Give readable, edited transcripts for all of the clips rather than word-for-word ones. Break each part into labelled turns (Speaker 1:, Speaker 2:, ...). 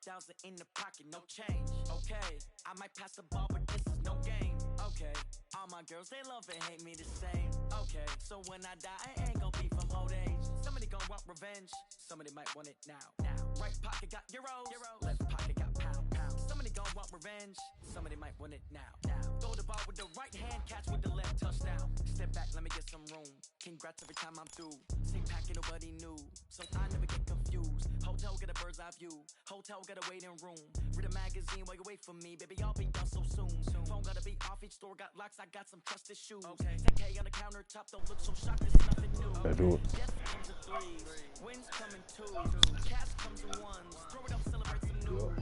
Speaker 1: 30,000 in the pocket, no change. Okay, I might pass the ball, but this is no game. Okay, all my girls, they love and hate me the same. Okay, so when I die, I ain't gonna be from old age. Somebody gon' want revenge, somebody might want it now. Right pocket got euros, left pocket got pound. Somebody gon' want revenge, somebody might want it now. Throw the ball with the right hand, catch with the left, touchdown. Step back, let me get some room. Congrats every time I'm through. Same packet, nobody knew, so I never get confused. Hotel got a bird's eye view, hotel got a waiting room. Read a magazine while you wait for me, baby, I'll be done so soon. Phone gotta be off, each store got locks, I got some trusted shoes. 10K on the countertop, don't look so shocked, it's nothing new. Yes comes in threes, wins come in twos, cash comes in ones. Throw it up, celebrate some news.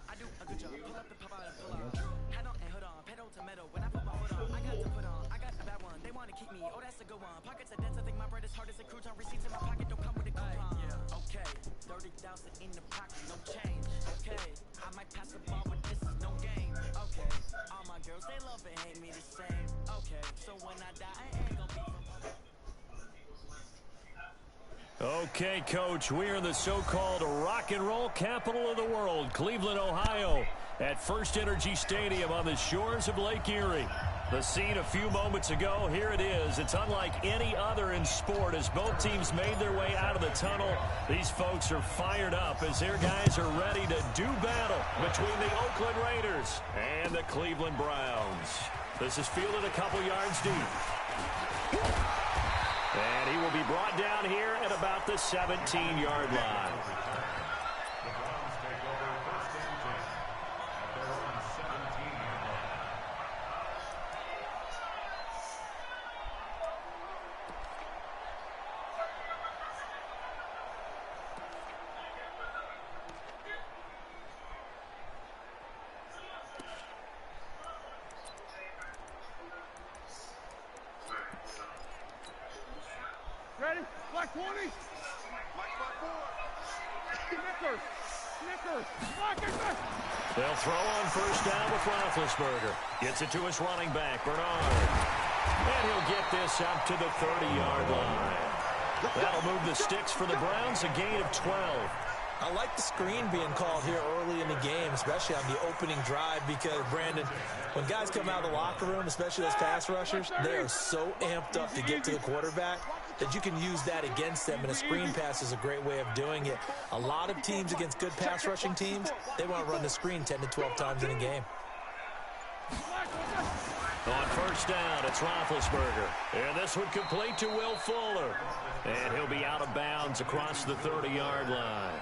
Speaker 1: I do a good job, pull up the pop out and pull out. Head on and hood on, pedal to metal. When I put my hood on, I got to put on. I got a bad one, they wanna keep me, oh that's a good one. Pockets are dense, I think my bread is hard as a crouton. Receipts in my pocket don't come with a coupon. Okay, 30,000 in the pocket, no change. Okay, I might pass the ball, but this is no game. Okay, all my girls, they love and hate me the same. Okay, so when I die, I ain't gonna be from.
Speaker 2: Okay, Coach, we are in the so-called rock and roll capital of the world, Cleveland, Ohio, at First Energy Stadium on the shores of Lake Erie. The scene a few moments ago, here it is. It's unlike any other in sport as both teams made their way out of the tunnel. These folks are fired up as their guys are ready to do battle between the Oakland Raiders and the Cleveland Browns. This is fielded a couple yards deep. And he will be brought down here at about the 17-yard line.
Speaker 3: Ready? Black 20. Snickers.
Speaker 2: They'll throw on first down with Roethlisberger. Gets it to his running back, Bernard. And he'll get this up to the 30-yard line. That'll move the sticks for the Browns, a gain of 12.
Speaker 4: I like the screen being called here early in the game, especially on the opening drive, because, Brandon, when guys come out of the locker room, especially those pass rushers, they are so amped up to get to the quarterback that you can use that against them, and a screen pass is a great way of doing it. A lot of teams against good pass rushing teams, they want to run the screen 10 to 12 times in a game.
Speaker 2: On first down, it's Roethlisberger. And this one complete to Will Fuller. And he'll be out of bounds across the 30-yard line.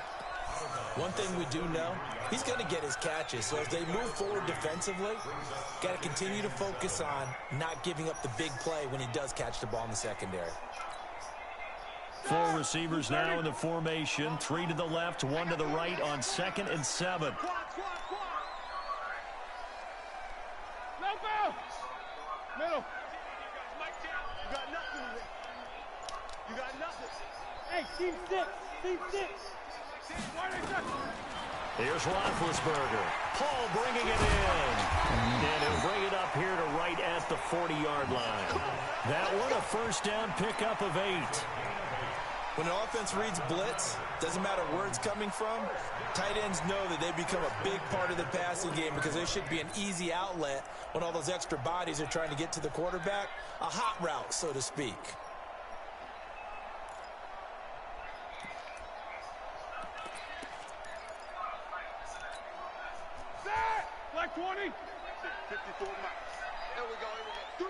Speaker 4: One thing we do know, he's going to get his catches. So as they move forward defensively, got to continue to focus on not giving up the big play when he does catch the ball in the secondary.
Speaker 2: 4 receivers now in the formation. 3 to the left, 1 to the right on 2nd and 7.
Speaker 3: No foul. Middle.
Speaker 5: You got nothing. You got nothing.
Speaker 3: Hey, team 6. Team 6.
Speaker 2: Here's Roethlisberger. Paul bringing it in. And he'll bring it up here to right at the 40-yard line. That one, a first down pickup of 8.
Speaker 4: When the offense reads blitz, doesn't matter where it's coming from, tight ends know that they become a big part of the passing game because there should be an easy outlet when all those extra bodies are trying to get to the quarterback. A hot route, so to speak.
Speaker 3: Set! Black 20.
Speaker 5: 54 miles. Here we go. Do.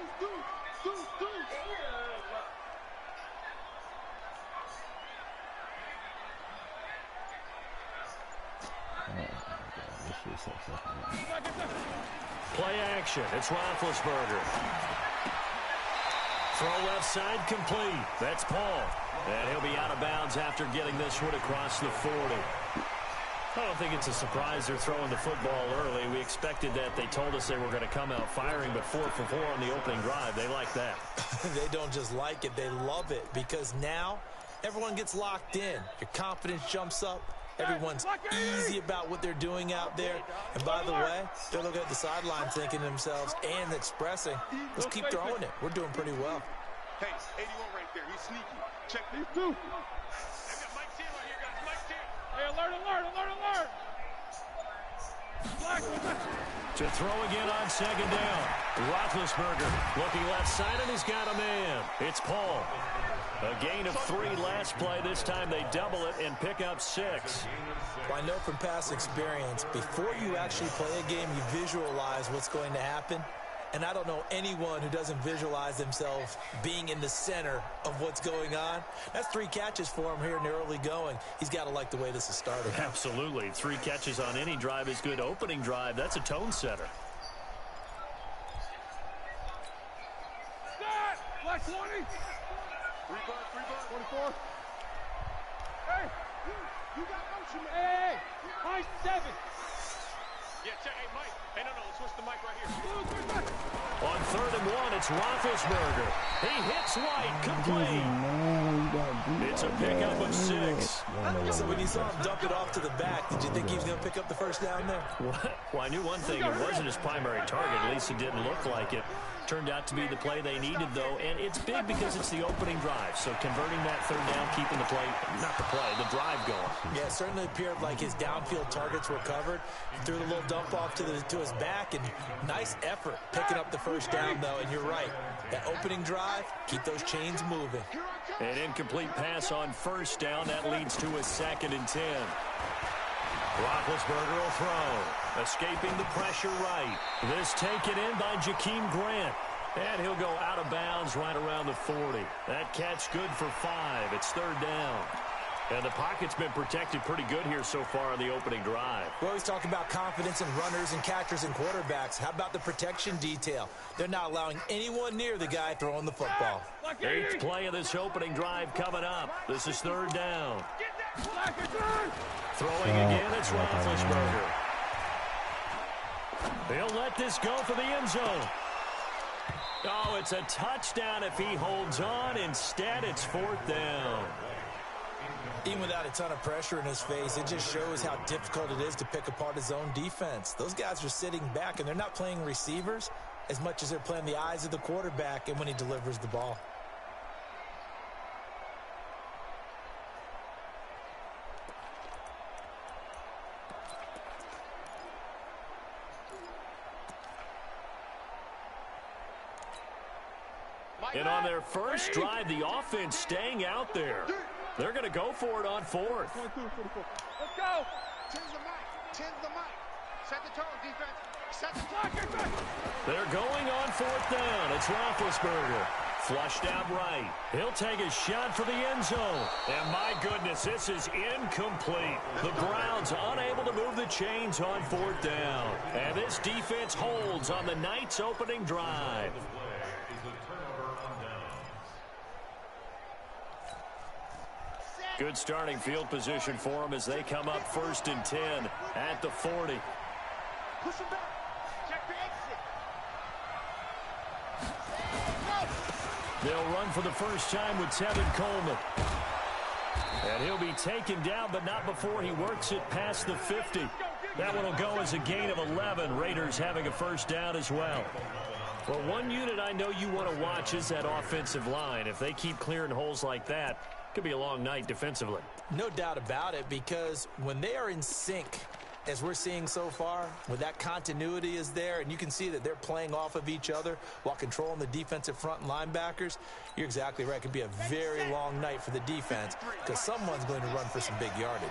Speaker 2: Play action. It's Roethlisberger. Throw left side complete. That's Paul. And he'll be out of bounds after getting this one across the 40. I don't think it's a surprise they're throwing the football early. We expected that. They told us they were going to come out firing, but 4 for 4 on the opening drive. They like that.
Speaker 4: They don't just like it, they love it, because now everyone gets locked in. Your confidence jumps up. Everyone's easy about what they're doing out there. And by the way, they're looking at the sideline thinking to themselves and expressing, let's keep throwing it. We're doing pretty well.
Speaker 5: Hey, 81 right there. He's sneaky. Check this.
Speaker 3: Two.
Speaker 5: I've got Mike Taylor here, guys. Mike Taylor.
Speaker 3: Hey, alert.
Speaker 2: To throw again on second down. Roethlisberger looking left side, and he's got a man. It's Paul. A gain of 3 last play. This time they double it and pick up 6.
Speaker 4: Well, I know from past experience, before you actually play a game, you visualize what's going to happen. And I don't know anyone who doesn't visualize themselves being in the center of what's going on. That's 3 catches for him here in the early going. He's got to like the way this is started.
Speaker 2: Absolutely. 3 catches on any drive is good. Opening drive, that's a tone setter.
Speaker 3: Black 20.
Speaker 5: 3 bucks.
Speaker 3: 24. Hey, you got motion, man. Hey, Mike 7.
Speaker 5: Yeah, check. Hey, Mike. Hey, no, let's switch the mic right here.
Speaker 2: On 3rd and 1, it's Roethlisberger. He hits White, complete. It's a pickup of 6.
Speaker 4: So when you saw him dump it off to the back, did you think he was going to pick up the first down there?
Speaker 2: Well, I knew one thing. It wasn't his primary target. At least it didn't look like it. Turned out to be the play they needed, though, and it's big because it's the opening drive. So converting that 3rd down, keeping the play, not the play, the drive going.
Speaker 4: Yeah, it certainly appeared like his downfield targets were covered. Threw the little dump off to his back, and nice effort picking up the first down, though. And you're right, that opening drive, keep those chains moving.
Speaker 2: An incomplete pass on 1st down. That leads to a 2nd and 10. Roethlisberger will throw. Escaping the pressure right. This taken in by Jakeem Grant. And he'll go out of bounds right around the 40. That catch good for 5. It's 3rd down. And the pocket's been protected pretty good here so far on the opening drive.
Speaker 4: We always talk about confidence in runners and catchers and quarterbacks. How about the protection detail? They're not allowing anyone near the guy throwing the football.
Speaker 2: 8th play of this opening drive coming up. This is 3rd down. Throwing again, it's Roethlisberger. He'll let this go for the end zone. Oh, it's a touchdown if he holds on. Instead, it's 4th down.
Speaker 4: Even without a ton of pressure in his face, it just shows how difficult it is to pick apart his own defense. Those guys are sitting back, and they're not playing receivers as much as they're playing the eyes of the quarterback and when he delivers the ball.
Speaker 2: And on their first drive, the offense staying out there. They're going to go for it on 4th.
Speaker 3: Let's go.
Speaker 5: Tens the mic. Set the tone, defense. Set the tone.
Speaker 2: They're going on 4th down. It's Roethlisberger. Flushed out right. He'll take a shot for the end zone. And my goodness, this is incomplete. The Browns unable to move the chains on 4th down. And this defense holds on the night's opening drive. Good starting field position for them as they come up 1st and 10 at the 40.
Speaker 5: Push him back. Check the exit.
Speaker 2: They'll run for the first time with Tevin Coleman. And he'll be taken down, but not before he works it past the 50. That one will go as a gain of 11. Raiders having a 1st down as well. Well, one unit I know you want to watch is that offensive line. If they keep clearing holes like that, could be a long night defensively.
Speaker 4: No doubt about it, because when they are in sync, as we're seeing so far, when that continuity is there, and you can see that they're playing off of each other while controlling the defensive front and linebackers, you're exactly right. It could be a very long night for the defense because someone's going to run for some big yardage.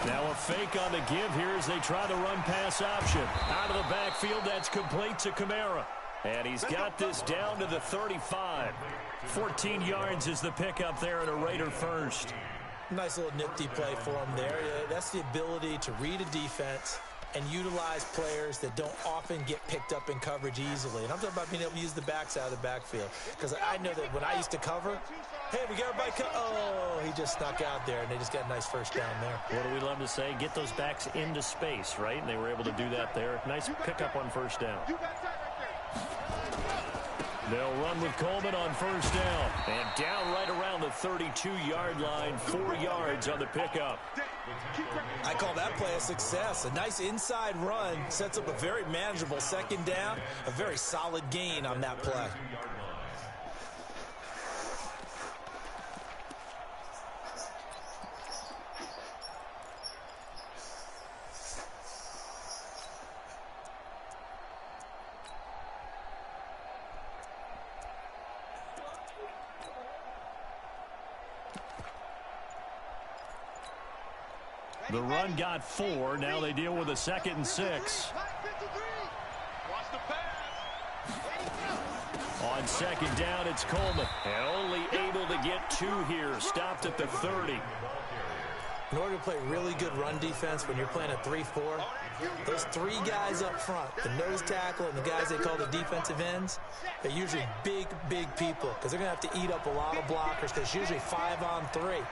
Speaker 2: Now a fake on the give here as they try the run-pass option. Out of the backfield, that's complete to Kamara. And he's got this down to the 35. 14 yards is the pickup there at a Raider 1st.
Speaker 4: Nice little nifty play for him there. That's the ability to read a defense and utilize players that don't often get picked up in coverage easily. And I'm talking about being able to use the backs out of the backfield. Because I know that when I used to cover, hey, we got everybody oh, he just snuck out there, and they just got a nice 1st down there.
Speaker 2: What do we love to say? Get those backs into space, right? And they were able to do that there. Nice pickup on 1st down. They'll run with Coleman on 1st down. And down right around the 32-yard line, 4 yards on the pickup.
Speaker 4: I call that play a success. A nice inside run sets up a very manageable 2nd down, a very solid gain on that play.
Speaker 2: The run got 4. Now they deal with a 2nd and 6.
Speaker 5: Watch the pass.
Speaker 2: On 2nd down, it's Coleman. And only able to get 2 here. Stopped at the 30.
Speaker 4: In order to play really good run defense when you're playing a 3-4, those 3 guys up front, the nose tackle and the guys they call the defensive ends, they're usually big, big people because they're going to have to eat up a lot of blockers because it's usually 5-on-3.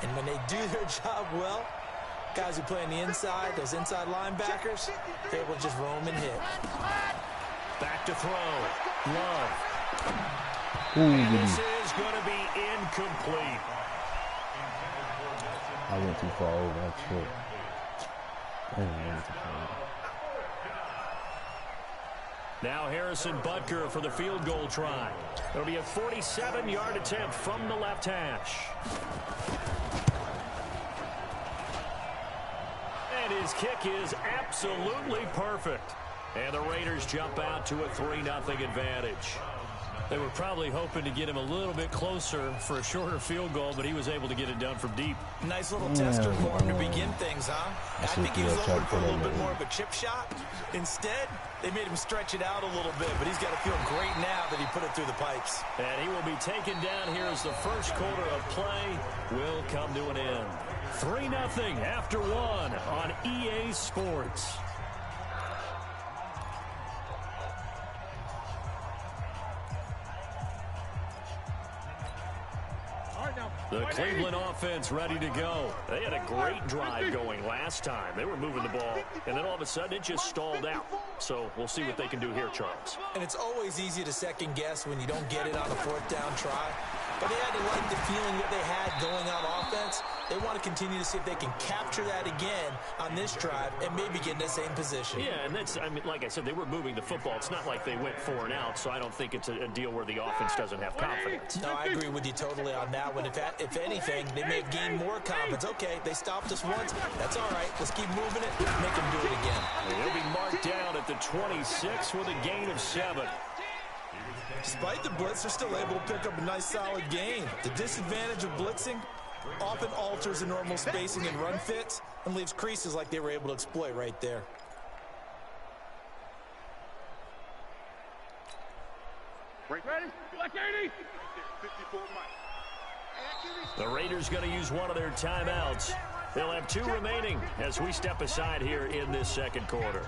Speaker 4: And when they do their job well, guys who play on the inside, those inside linebackers, they're able to just roam and hit.
Speaker 2: Back to throw. Love.
Speaker 6: Ooh,
Speaker 2: And this is going to be incomplete.
Speaker 6: I went too far over. That's true. I didn't mean to play.
Speaker 2: Now Harrison Butker for the field goal try. It'll be a 47-yard attempt from the left hash. And his kick is absolutely perfect. And the Raiders jump out to a 3-0 advantage. They were probably hoping to get him a little bit closer for a shorter field goal, but he was able to get it done from deep.
Speaker 4: Nice little tester for him to begin things, huh? I think he was hoping for a little bit more of a chip shot. Instead, they made him stretch it out a little bit, but he's got to feel great now that he put it through the pipes.
Speaker 2: And he will be taken down here as the first quarter of play will come to an end. 3-0 after 1 on EA Sports. The Cleveland offense ready to go. They had a great drive going last time. They were moving the ball, and then all of a sudden it just stalled out. So we'll see what they can do here, Charles.
Speaker 4: And it's always easy to second guess when you don't get it on a 4th down try. But they had to like the feeling that they had going on offense. They want to continue to see if they can capture that again on this drive and maybe get in the same position.
Speaker 2: Yeah, and that's, I mean, like I said, they were moving the football. It's not like they went 4 and out, so I don't think it's a deal where the offense doesn't have confidence.
Speaker 4: No, I agree with you totally on that one. If anything, they may have gained more confidence. Okay, they stopped us once. That's all right. Let's keep moving it. Make them do it again.
Speaker 2: They'll be marked down at the 26 with a gain of 7.
Speaker 4: Despite the blitz, they're still able to pick up a nice, solid gain. The disadvantage of blitzing often alters the normal spacing and run fits and leaves creases like they were able to exploit right there.
Speaker 3: Ready? Black 80.
Speaker 5: 54 Mike.
Speaker 2: The Raiders going to use one of their timeouts. They'll have 2 remaining as we step aside here in this second quarter.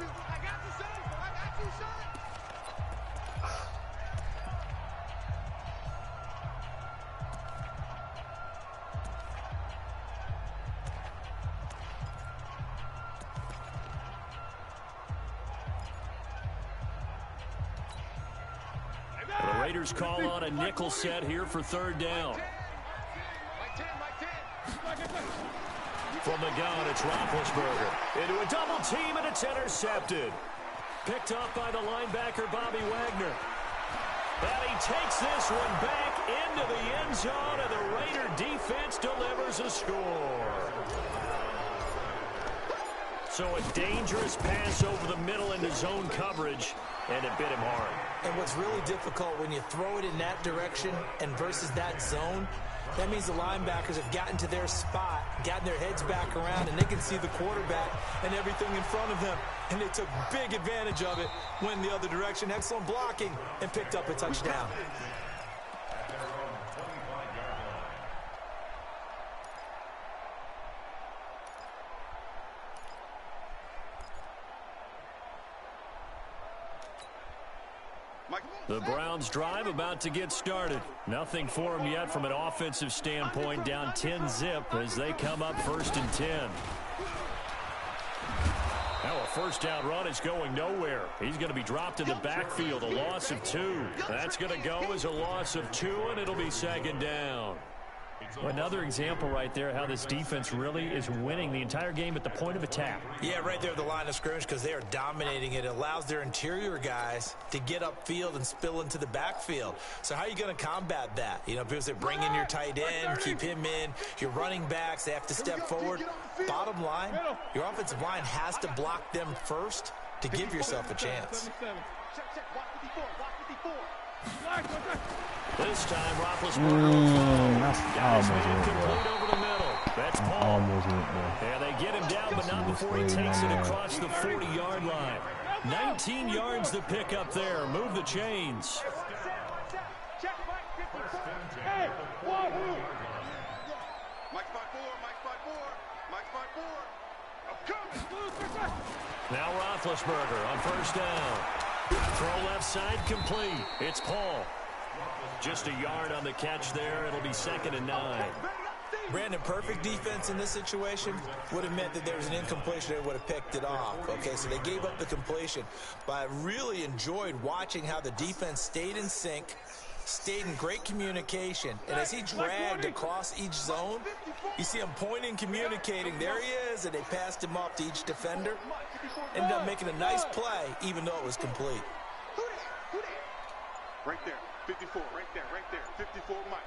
Speaker 2: The Raiders call on a nickel set here for 3rd down. From the gun, it's Roethlisberger. Into a double team, and it's intercepted. Picked up by the linebacker, Bobby Wagner. And he takes this one back into the end zone, and the Raider defense delivers a score. So a dangerous pass over the middle into zone coverage, and it bit him hard.
Speaker 4: And what's really difficult when you throw it in that direction and versus that zone, that means the linebackers have gotten to their spot, gotten their heads back around, and they can see the quarterback and everything in front of them. And they took big advantage of it, went the other direction, excellent blocking, and picked up a touchdown.
Speaker 2: The Browns drive about to get started. Nothing for them yet from an offensive standpoint, down 10-zip as they come up 1st and 10. Now a 1st down run is going nowhere. He's going to be dropped in the backfield, a loss of 2. That's going to go as a loss of 2, and it'll be 2nd down. Another example right there how this defense really is winning the entire game at the point of attack.
Speaker 4: Yeah, right there at the line of scrimmage because they are dominating it. It allows their interior guys to get upfield and spill into the backfield. So how are you going to combat that? You know, because they bring in your tight end, keep him in. Your running backs, they have to step forward. Bottom line, your offensive line has to block them first to give yourself a chance.
Speaker 2: This time, Roethlisberger will throw. Guys, incomplete over the middle. That's
Speaker 6: I
Speaker 2: Paul.
Speaker 6: almost went there.
Speaker 2: And they get him down, but not before he takes it across the 40-yard line. 19 yards to pick up there. Move the chains.
Speaker 3: Hey, Wahoo!
Speaker 5: Mike 5-4, Mike 5-4, Mike 5-4. I'm coming.
Speaker 2: Now Roethlisberger on first down. Throw left side complete. It's Paul. Just a yard on the catch there. It'll be 2nd and 9.
Speaker 4: Brandon, perfect defense in this situation would have meant that there was an incompletion. They would have picked it off. Okay, so they gave up the completion. But I really enjoyed watching how the defense stayed in sync, stayed in great communication. And as he dragged across each zone, you see him pointing, communicating. There he is, and they passed him off to each defender. Ended up making a nice play, even though it was complete.
Speaker 5: Right there, 54, right there, 54, Mike.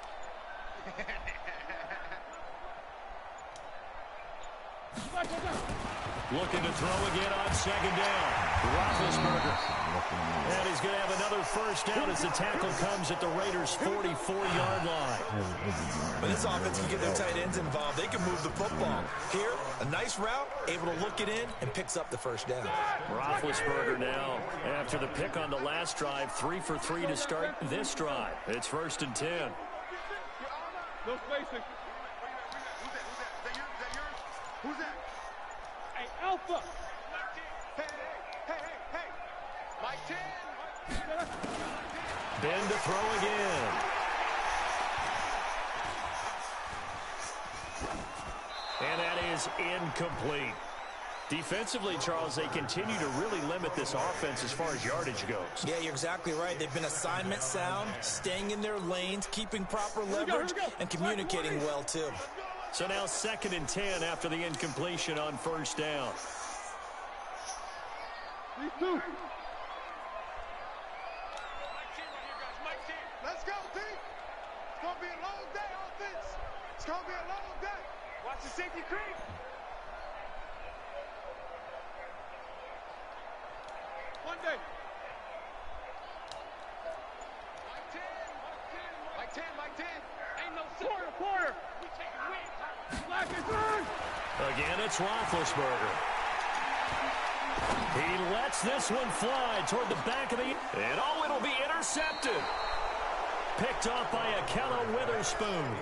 Speaker 2: Looking to throw again on 2nd down. Roethlisberger. And he's going to have another first down as the tackle comes at the Raiders' 44-yard line.
Speaker 4: But this offense can get their tight ends involved. They can move the football. Here, a nice route, able to look it in, and picks up the first down.
Speaker 2: Roethlisberger now, after the pick on the last drive, 3 for 3 to start this drive. It's 1st and 10.
Speaker 3: No spacing.
Speaker 5: Who's that?
Speaker 3: Hey, Alpha.
Speaker 5: Hey. Mike 10.
Speaker 2: Ben to throw again. And that is incomplete. Defensively, Charles, they continue to really limit this offense as far as yardage goes.
Speaker 4: Yeah, you're exactly right. They've been assignment sound, staying in their lanes, keeping proper leverage, and communicating well, too.
Speaker 2: So now 2nd and 10 after the incompletion on first down.
Speaker 3: These two.
Speaker 5: Let's go, team. It's going to be a long day, offense. It's going to be a long day. Watch the safety creep.
Speaker 3: One day.
Speaker 5: Mike 10.
Speaker 3: Ain't no quarter. We take a win. Black is on.
Speaker 2: Again, it's Roethlisberger. He lets this one fly toward the back of the... And it'll be intercepted. Picked off by Akello Witherspoon.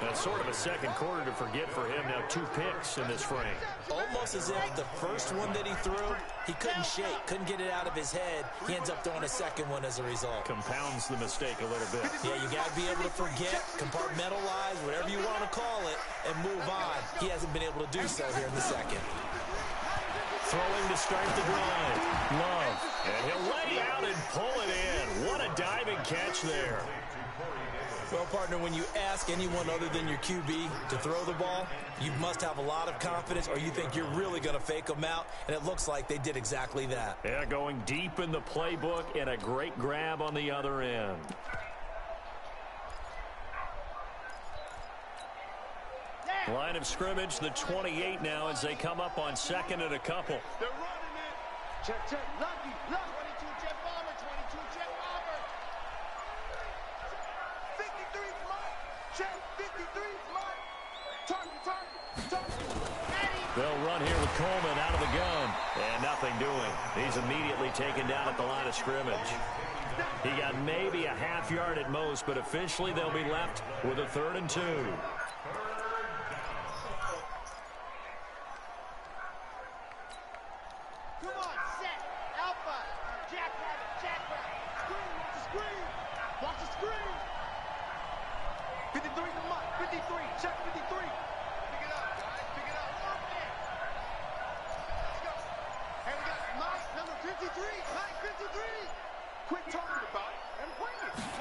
Speaker 2: That's sort of a second quarter to forget for him. Now 2 picks in this frame.
Speaker 4: Almost as if the first one that he threw, he couldn't shake, couldn't get it out of his head. He ends up throwing a second one as a result.
Speaker 2: Compounds the mistake a little bit.
Speaker 4: Yeah, you got to be able to forget, compartmentalize, whatever you want to call it, and move on. He hasn't been able to do so here in the second.
Speaker 2: Throwing to start the drive. Love. And he'll lay out and pull it in. What a diving catch there.
Speaker 4: Well, partner, when you ask anyone other than your QB to throw the ball, you must have a lot of confidence, or you think you're really going to fake them out, and it looks like they did exactly that.
Speaker 2: Yeah, going deep in the playbook and a great grab on the other end. Line of scrimmage, the 28 now as they come up on 2nd and a couple.
Speaker 5: They're running it. Check. Lucky. 22 jet bomber. 22 jet bomber. 53 Mike. Check. 53 Mike. Target.
Speaker 2: They'll run here with Coleman out of the gun. And nothing doing. He's immediately taken down at the line of scrimmage. He got maybe a half yard at most, but officially they'll be left with a 3rd and 2.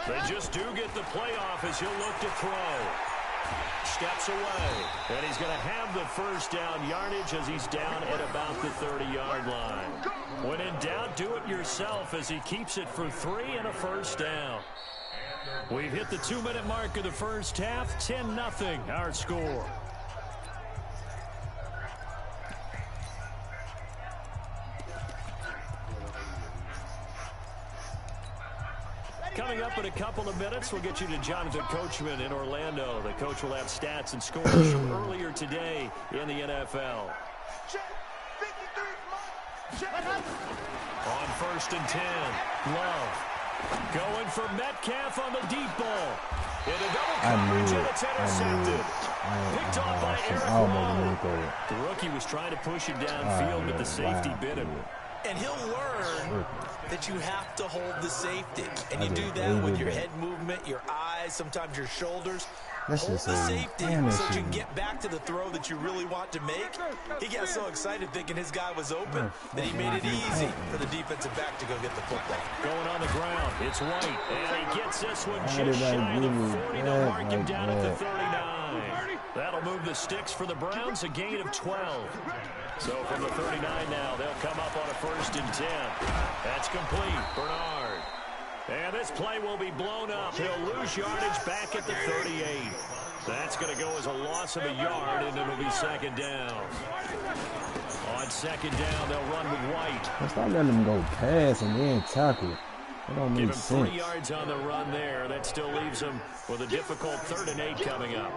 Speaker 2: They just do get the playoff as he'll look to throw. Steps away. And he's going to have the first down yardage as he's down at about the 30-yard line. When in doubt, do it yourself as he keeps it for 3 and a first down. We've hit the 2-minute mark of the first half. 10-0 our score. coming up in a couple of minutes. We'll get you to Jonathan Coachman in Orlando. The coach will have stats and scores from earlier today in the NFL. On 1st and 10, Love going for Metcalf on the deep ball. In a double coverage, and it's intercepted. Picked off by Eric Rowe. The rookie was trying to push it downfield, but the safety bit him.
Speaker 4: And he'll learn that you have to hold the safety. And you do that with your head movement, your eyes, sometimes your shoulders. Hold the safety so you can get back to the throw that you really want to make. He got so excited thinking his guy was open that he made it easy for the defensive back to go get the football.
Speaker 2: Going on the ground, it's White. And he gets this one just shy of the 40 to mark him down at the 39. That'll move the sticks for the Browns, a gain of 12. So from the 39 now, they'll come up on a 1st and 10. That's complete. Bernard. And this play will be blown up. He'll lose yardage back at the 38. That's going to go as a loss of a yard, and it'll be 2nd down. On 2nd down, they'll run with White.
Speaker 6: Let's not let him go pass and then tackle. That don't make sense.
Speaker 2: Give him 3 yards on the run there. That still leaves him with a difficult 3rd and 8 coming up.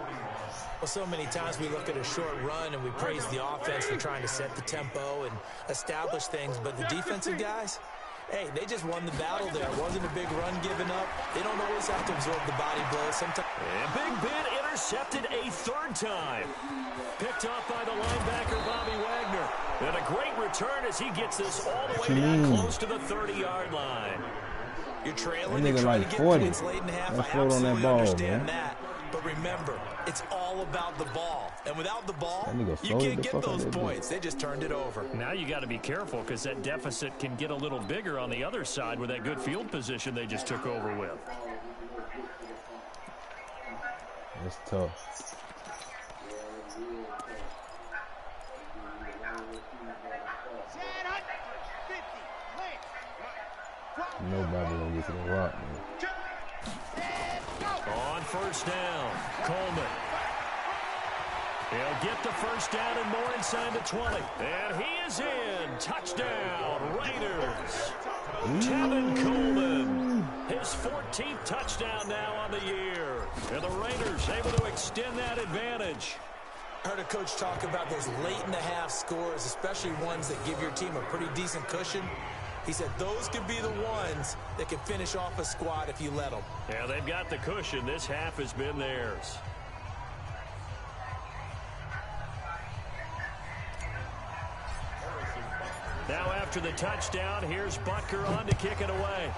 Speaker 4: Well, so many times we look at a short run and we praise the offense for trying to set the tempo and establish things, but the defensive guys, hey, they just won the battle there. It wasn't a big run given up. They don't always have to absorb the body blows. Sometimes.
Speaker 2: And Big Ben intercepted a 3rd time. Picked off by the linebacker, Bobby Wagner. And a great return as he gets this all the way down close to the 30-yard line.
Speaker 4: You're trailing, you're trying to get points late in half. I absolutely understand that. But remember, it's all about the ball. And without the ball, you can't get those points. They just turned it over.
Speaker 2: Now you got to be careful because that deficit can get a little bigger on the other side with that good field position they just took over with.
Speaker 6: That's tough. Nobody gonna get to the rock, man.
Speaker 2: On 1st down, Coleman. He'll get the 1st down and more inside the 20. And he is in. Touchdown, Raiders. Tevin Coleman. His 14th touchdown now on the year. And the Raiders able to extend that advantage.
Speaker 4: I heard a coach talk about those late-in-the-half scores, especially ones that give your team a pretty decent cushion. He said those could be the ones that can finish off a squad if you let them.
Speaker 2: Yeah, they've got the cushion. This half has been theirs. Now after the touchdown, here's Butker on to kick it away.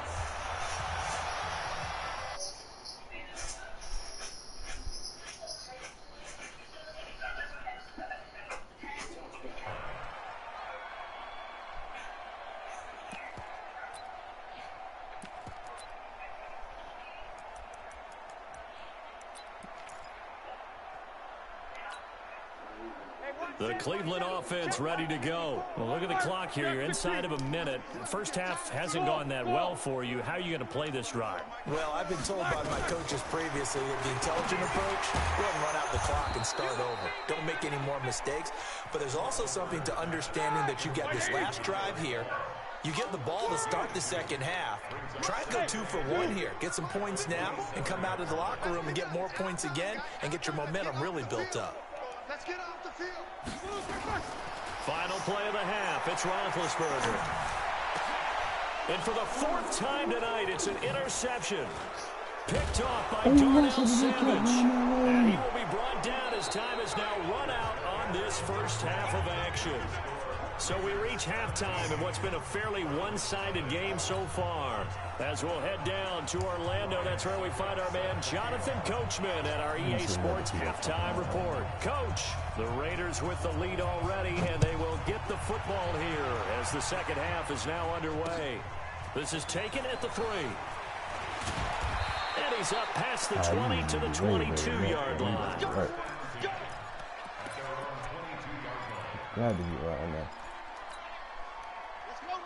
Speaker 2: The Cleveland offense ready to go. Well, look at the clock here. You're inside of a minute. First half hasn't gone that well for you. How are you going to play this drive?
Speaker 4: Well, I've been told by my coaches previously that the intelligent approach, go ahead and run out the clock and start over. Don't make any more mistakes. But there's also something to understanding that you get this last drive here. You get the ball to start the 2nd half. Try and go 2 for 1 here. Get some points now and come out of the locker room and get more points again and get your momentum really built up.
Speaker 5: Let's get off the field.
Speaker 2: Final play of the half. It's Roethlisberger. And for the 4th time tonight, it's an interception. Picked off by Darnell Savage. And he will be brought down as time is now run out on this first half of action. So we reach halftime in what's been a fairly one-sided game so far. As we'll head down to Orlando, that's where we find our man Jonathan Coachman at our EA Sports Halftime Report. Coach, the Raiders with the lead already, and they will get the football here as the 2nd half is now underway. This is taken at the 3. And he's up past the 20 to the 22-yard line.
Speaker 6: Glad to be right on that.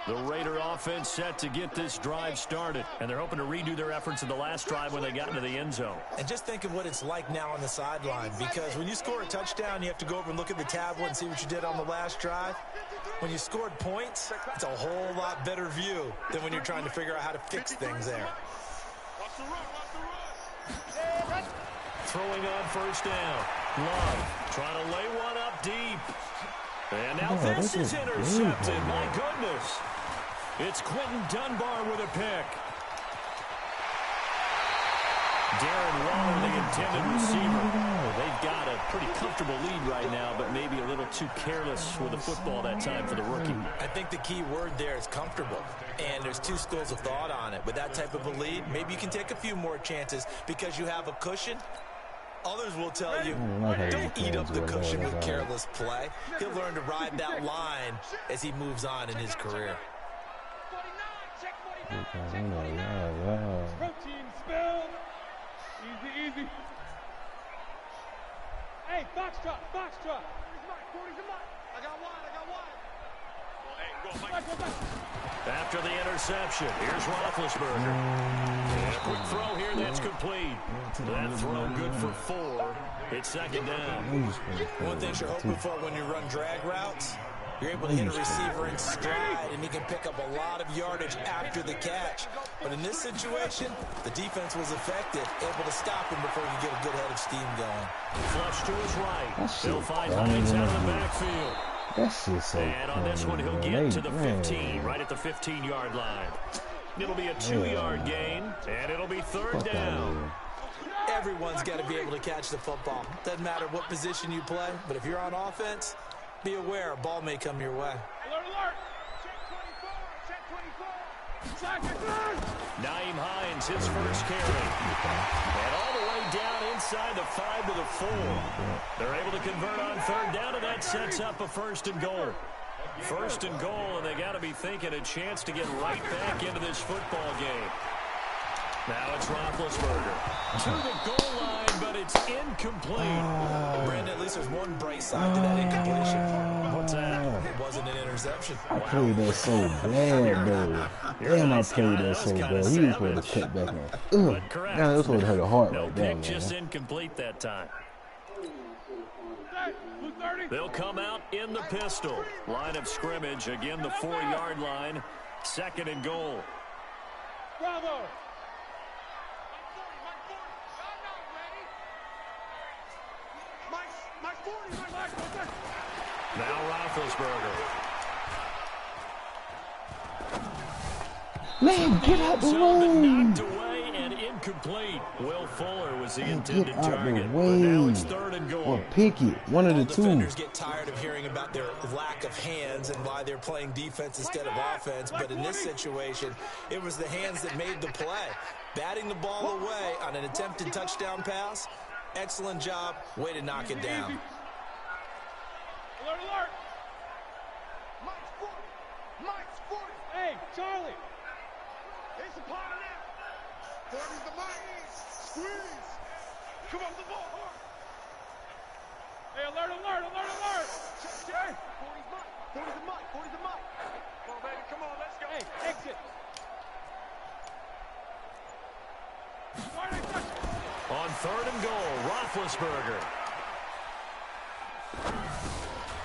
Speaker 2: The Raider offense set to get this drive started, and they're hoping to redo their efforts in the last drive when they got into the end zone.
Speaker 4: And just think of what it's like now on the sideline, because when you score a touchdown, you have to go over and look at the tablet and see what you did on the last drive. When you scored points, it's a whole lot better view than when you're trying to figure out how to fix things there.
Speaker 2: Throwing on first down. Love trying to lay one up deep. And now this is intercepted. My goodness. It's Quentin Dunbar with a pick. Darren Waller, the intended receiver. They've got a pretty comfortable lead right now, but maybe a little too careless with the football that time for the rookie.
Speaker 4: I think the key word there is comfortable, and there's two schools of thought on it. With that type of a lead, maybe you can take a few more chances because you have a cushion. Others will tell you, don't eat up the cushion with careless play. He'll learn to ride that line as he moves on in his career.
Speaker 3: Protein spill. Easy, easy. Hey, foxtrot. I got wide.
Speaker 2: After the interception, here's Roethlisberger. And a quick throw here that's complete. That throw good for 4. It's second down.
Speaker 4: One thing you're hoping for when you run drag routes, you're able to hit a receiver in stride, and he can pick up a lot of yardage after the catch. But in this situation, the defense was effective, able to stop him before he could get a good head of steam going.
Speaker 2: Flush to his right. He'll find Hines out of the backfield.
Speaker 6: That's just so
Speaker 2: And on this one, he'll get to the 15, right at the 15-yard line. It'll be a 2-yard gain, and it'll be third down.
Speaker 4: Everyone's got to be able to catch the football. Doesn't matter what position you play, but if you're on offense, be aware a ball may come your way.
Speaker 3: Alert. Check 24.
Speaker 2: Naeem Hines, his first carry. And all the way down inside the 5 to the 4. They're able to convert on third down, and that sets up a first and goal. First and goal, and they got to be thinking a chance to get right back into this football game. Now it's Roethlisberger to the goal line, but it's incomplete.
Speaker 4: Brandon, at least there's one bright side to that incompletion.
Speaker 2: What's that?
Speaker 4: It wasn't an interception.
Speaker 6: I played that so bad, though. Damn, I played that so bad. He was supposed to cut back on. Ugh. Now it was supposed to hurt a heart
Speaker 2: No
Speaker 6: right there,
Speaker 2: pick, just
Speaker 6: man.
Speaker 2: incomplete that time. They'll come out in the pistol. Line of scrimmage, again the 4-yard line. Second and goal.
Speaker 3: Bravo.
Speaker 2: Now Roethlisberger.
Speaker 6: Man, get out the
Speaker 2: Knocked
Speaker 6: way.
Speaker 2: away and incomplete. Will Fuller was the
Speaker 6: Man,
Speaker 2: intended
Speaker 6: get out the
Speaker 2: target. But
Speaker 6: way.
Speaker 2: now it's third and goal.
Speaker 6: Or pick it. One of the two.
Speaker 4: Defenders get tired of hearing about their lack of hands and why they're playing defense instead of offense. But in this situation, it was the hands that made the play. Batting the ball away on an attempted touchdown pass. Excellent job. Way to knock it down.
Speaker 3: Alert.
Speaker 5: Mike's 40.
Speaker 3: Hey, Charlie.
Speaker 5: It's a part of that. 40's the Mike. Squeeze. Come off the ball hard.
Speaker 3: Hey, alert.
Speaker 5: Check. 40's Mike. 40's the Mike. Come on, baby. Come on, let's go.
Speaker 3: Hey, exit.
Speaker 2: On third and goal, Roethlisberger.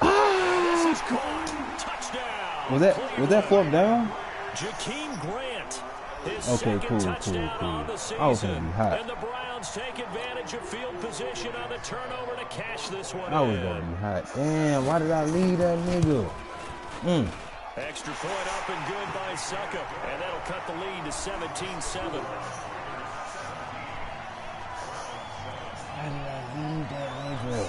Speaker 2: This is caught. Touchdown.
Speaker 6: Was that fourth down?
Speaker 2: Jakeem Grant. His
Speaker 6: Okay,
Speaker 2: second
Speaker 6: cool.
Speaker 2: touchdown on the
Speaker 6: I was
Speaker 2: season.
Speaker 6: gonna be hot.
Speaker 2: And the Browns take advantage of field position on the turnover to cash this one
Speaker 6: I was
Speaker 2: in.
Speaker 6: gonna be hot. Damn, why did I leave that nigga?
Speaker 2: Extra point up and good by Suckup. And that'll cut the lead to 17-7.
Speaker 6: Why did I leave that nigga?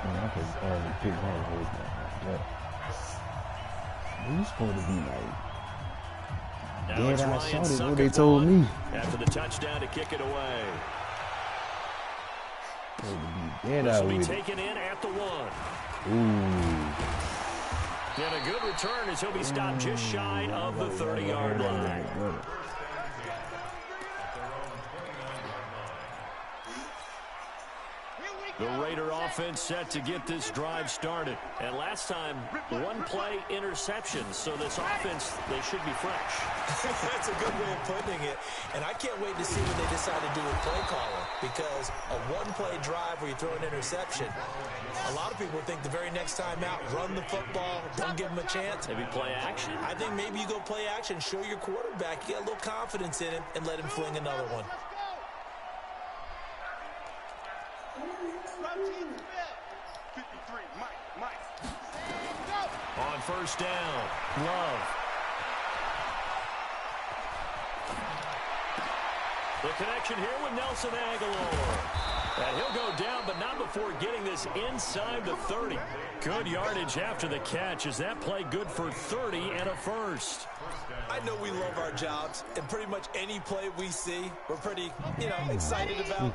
Speaker 6: Man, I could already pick one of those. You supposed to be like
Speaker 2: Now it's
Speaker 6: dead
Speaker 2: Ryan
Speaker 6: outside it, what
Speaker 2: Suckup
Speaker 6: they told
Speaker 2: on
Speaker 6: me.
Speaker 2: after the touchdown to kick it away.
Speaker 6: Supposed to be dead
Speaker 2: This
Speaker 6: out
Speaker 2: will be
Speaker 6: with it.
Speaker 2: taken in at the 1.
Speaker 6: Ooh.
Speaker 2: And a good return as he'll be stopped just shy of the 30-yard line. The Raider offense set to get this drive started. And last time, one-play interception. So this offense, they should be fresh.
Speaker 4: That's a good way of putting it. And I can't wait to see what they decide to do with play calling. because a one-play drive where you throw an interception, a lot of people think the very next time out, run the football, don't give them a chance.
Speaker 2: Maybe play action?
Speaker 4: I think maybe you go play action, show your quarterback, you get a little confidence in him, and let him fling another one.
Speaker 2: On first down, Love. The connection here with Nelson Aguilar. And he'll go down, but not before getting this inside the 30. Good yardage after the catch. Is that play good for 30 and a first?
Speaker 4: I know we love our jobs, and pretty much any play we see, we're pretty, excited about.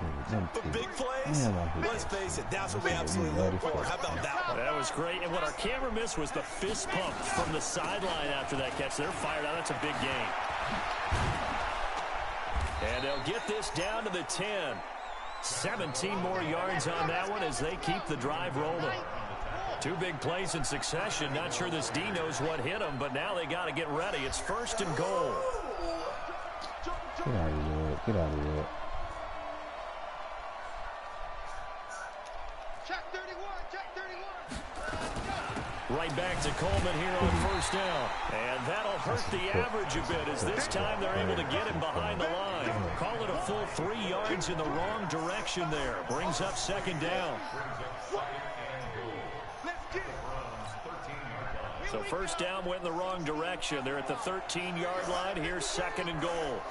Speaker 4: But big plays, let's face it, that's what we absolutely look for. How about that one?
Speaker 2: That was great. And what our camera missed was the fist pump from the sideline after that catch. They're fired out. That's a big gain. And they'll get this down to the 10. 17 more yards on that one as they keep the drive rolling. Two big plays in succession. Not sure this D knows what hit them, but now they got to get ready. It's first and goal.
Speaker 6: Get out of here. Get out of here.
Speaker 5: Check 31. Check 31.
Speaker 2: Right back to Coleman here on first down. And that'll hurt the average a bit as this time they're able to get him behind the line. Call it a full 3 yards in the wrong direction there. Brings up second down. So first down went in the wrong direction. They're at the 13-yard line. Here's second and goal.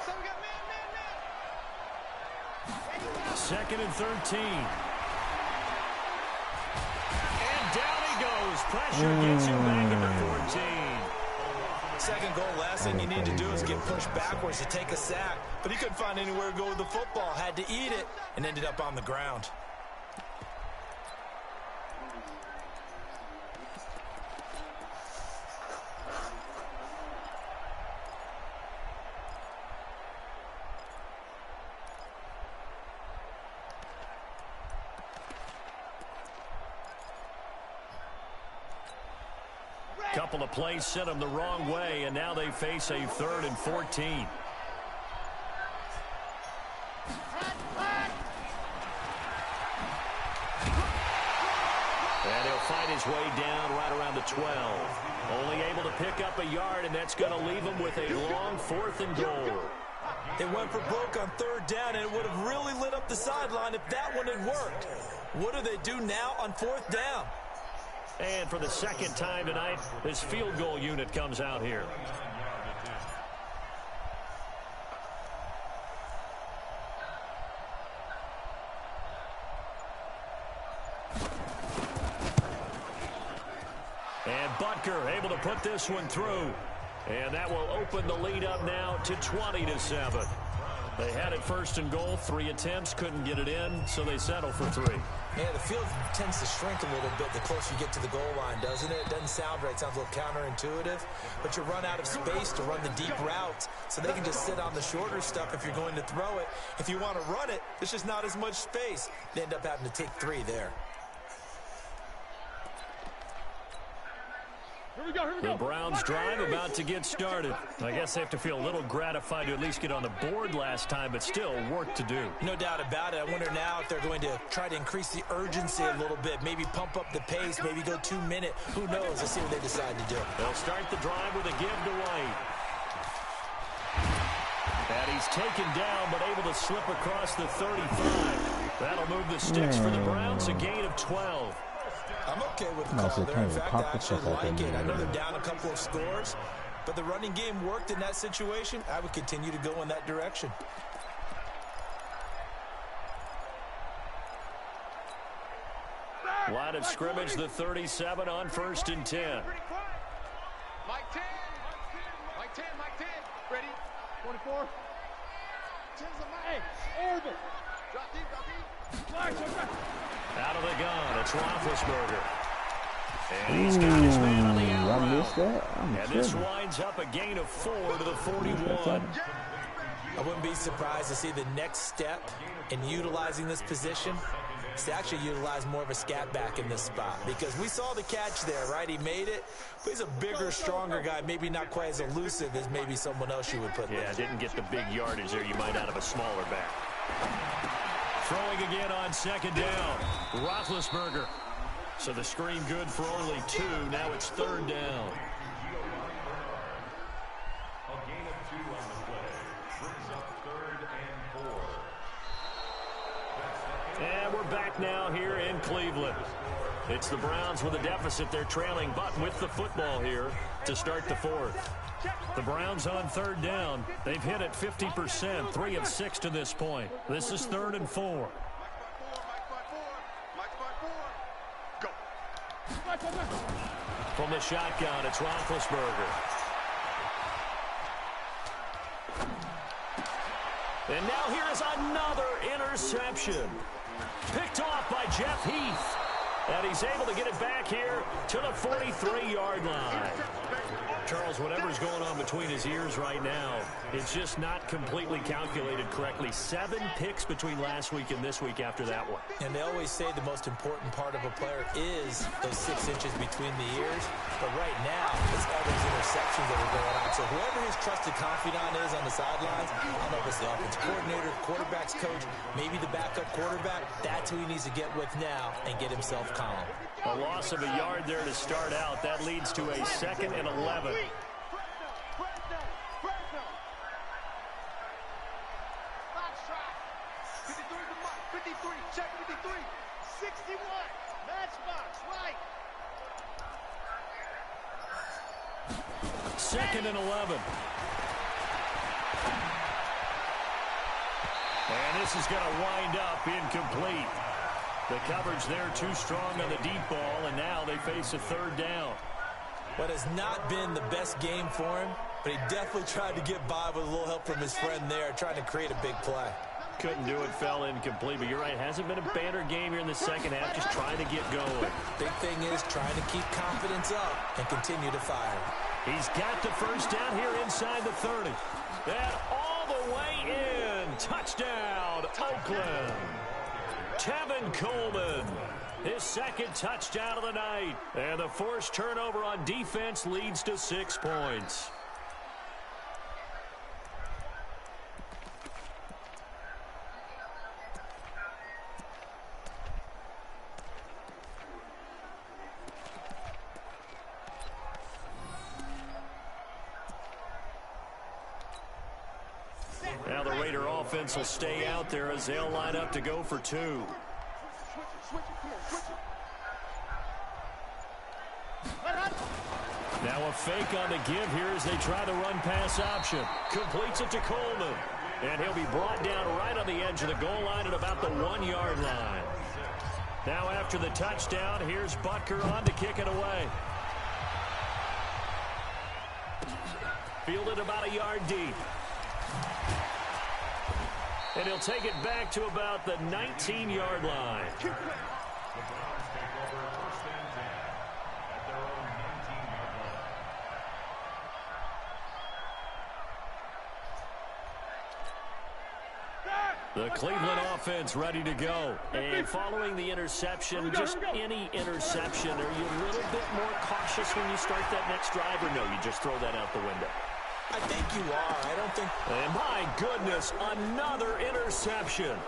Speaker 2: Second and 13. And down he goes. Pressure gets him back at the 14.
Speaker 4: Second goal, last thing you need to do is get pushed backwards to take a sack. But he couldn't find anywhere to go with the football. Had to eat it and ended up on the ground.
Speaker 2: Couple of plays sent them the wrong way, and now they face a 3rd and 14. And he'll fight his way down right around the 12. Only able to pick up a yard, and that's going to leave him with a long 4th and goal.
Speaker 4: They went for broke on 3rd down, and it would have really lit up the sideline if that one had worked. What do they do now on 4th down?
Speaker 2: And for the second time tonight, this field goal unit comes out here. And Butker able to put this one through. And that will open the lead up now to 20-7. They had it 1st and goal, 3 attempts, couldn't get it in, so they settle for 3.
Speaker 4: Yeah, the field tends to shrink a little bit the closer you get to the goal line, doesn't it? It doesn't sound right. It sounds a little counterintuitive. But you run out of space to run the deep routes, so they can just sit on the shorter stuff if you're going to throw it. If you want to run it, there's just not as much space. They end up having to take 3 there.
Speaker 3: Here we go, here we go.
Speaker 2: The Browns drive about to get started. I guess they have to feel a little gratified to at least get on the board last time, but still work to do.
Speaker 4: No doubt about it. I wonder now if they're going to try to increase the urgency a little bit, maybe pump up the pace, maybe go 2-minute. Who knows? Let's see what they decide to do.
Speaker 2: They'll start the drive with a give to White. And he's taken down, but able to slip across the 35. That'll move the sticks for the Browns, a gain of 12.
Speaker 4: I'm okay with the call there. In fact, I actually like it. I know they're down a couple of scores, but the running game worked in that situation. I would continue to go in that direction.
Speaker 2: Line of scrimmage, the 37 on 1st and 10.
Speaker 5: Mike 10. Mike 10. Mike 10. Ready?
Speaker 3: 24. 10's a Mike. Orbit.
Speaker 5: Drop deep. Drop deep.
Speaker 3: Flash.
Speaker 2: Out of the gun, it's Roethlisberger. And he's got his man on the out
Speaker 6: I missed that.
Speaker 2: And this winds up a gain of 4 to the 41.
Speaker 4: I wouldn't be surprised to see the next step in utilizing this position is to actually utilize more of a scat back in this spot, because we saw the catch there, right? He made it, but he's a bigger, stronger guy, maybe not quite as elusive as maybe someone else you would put there.
Speaker 2: Yeah, didn't get the big yardage there. You might out of a smaller back. Throwing again on second down. Roethlisberger. So the screen good for only 2. Now it's third down.
Speaker 7: A gain of 2 on the play. Brings up 3rd and 4.
Speaker 2: And we're back now here in Cleveland. It's the Browns with a deficit. They're trailing, but with the football here to start the 4th. The Browns on third down. They've hit it 50%, 3 of 6 to this point. This is 3rd and 4. From the shotgun, it's Roethlisberger. And now here is another interception. Picked off by Jeff Heath. And he's able to get it back here to the 43-yard line. Charles, whatever's going on between his ears right now, it's just not completely calculated correctly. 7 picks between last week and this week after that one.
Speaker 4: And they always say the most important part of a player is those 6 inches between the ears. But right now, it's all those interceptions that are going on. So whoever his trusted confidant is on the sidelines, I don't know if it's the offensive coordinator, quarterback's coach, maybe the backup quarterback, that's who he needs to get with now and get himself calm.
Speaker 2: A loss of a yard there to start out. That leads to a 2nd and 11.
Speaker 5: Check 53, 61, matchbox, right.
Speaker 2: 2nd and 11. And this is going to wind up incomplete. The coverage there too strong on the deep ball, and now they face a 3rd down.
Speaker 4: What has not been the best game for him, but he definitely tried to get by with a little help from his friend there, trying to create a big play.
Speaker 2: Couldn't do it, fell incomplete, but you're right, hasn't been a banner game here in the second half, just trying to get going.
Speaker 4: Big thing is trying to keep confidence up and continue to fire.
Speaker 2: He's got the first down here inside the 30. And all the way in. Touchdown, Oakland. Tevin Coleman, his 2nd touchdown of the night. And the forced turnover on defense leads to 6 points. Now the Raider offense will stay out there as they'll line up to go for 2. Now a fake on the give here as they try the run-pass option. Completes it to Coleman. And he'll be brought down right on the edge of the goal line at about the 1-yard line. Now after the touchdown, here's Butker on to kick it away. Fielded about a yard deep. And he'll take it back to about the 19-yard line.
Speaker 7: The Browns take over 1st and 10 at their own 19-yard line.
Speaker 2: The Cleveland offense ready to go. And following the interception, just any interception, are you a little bit more cautious when you start that next drive, or no, you just throw that out the window?
Speaker 4: I think you are. I don't think...
Speaker 2: And my goodness, another interception.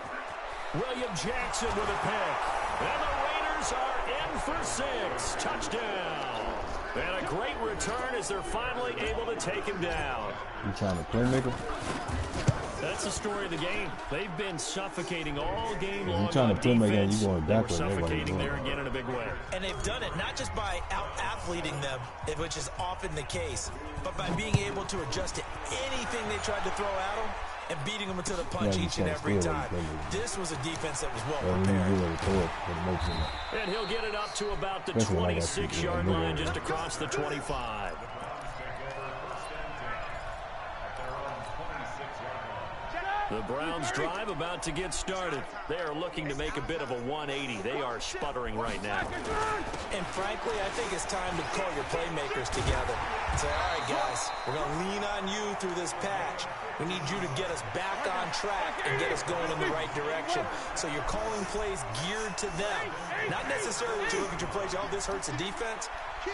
Speaker 2: William Jackson with a pick. And the Raiders are in for 6. Touchdown. And a great return as they're finally able to take him down.
Speaker 6: You trying to playmaker?
Speaker 2: That's the story of the game. They've been suffocating all game long.
Speaker 6: You trying to playmaker, you going
Speaker 2: They were
Speaker 6: backwards.
Speaker 2: suffocating there again in a big way.
Speaker 4: And they've done it not just by out-athleting them, which is often the case, but by being able to adjust to anything they tried to throw at them and beating them into the punch each and every time. This was a defense that was well prepared.
Speaker 2: And he'll get it up to about the 26-yard line, just across the 25. The Browns drive about to get started. They are looking to make a bit of a 180. They are sputtering right now.
Speaker 4: And frankly, I think it's time to call your playmakers together and say, all right, guys, we're going to lean on you through this patch. We need you to get us back on track and get us going in the right direction. So you're calling plays geared to them. Not necessarily that you look at your plays, oh, this hurts the defense.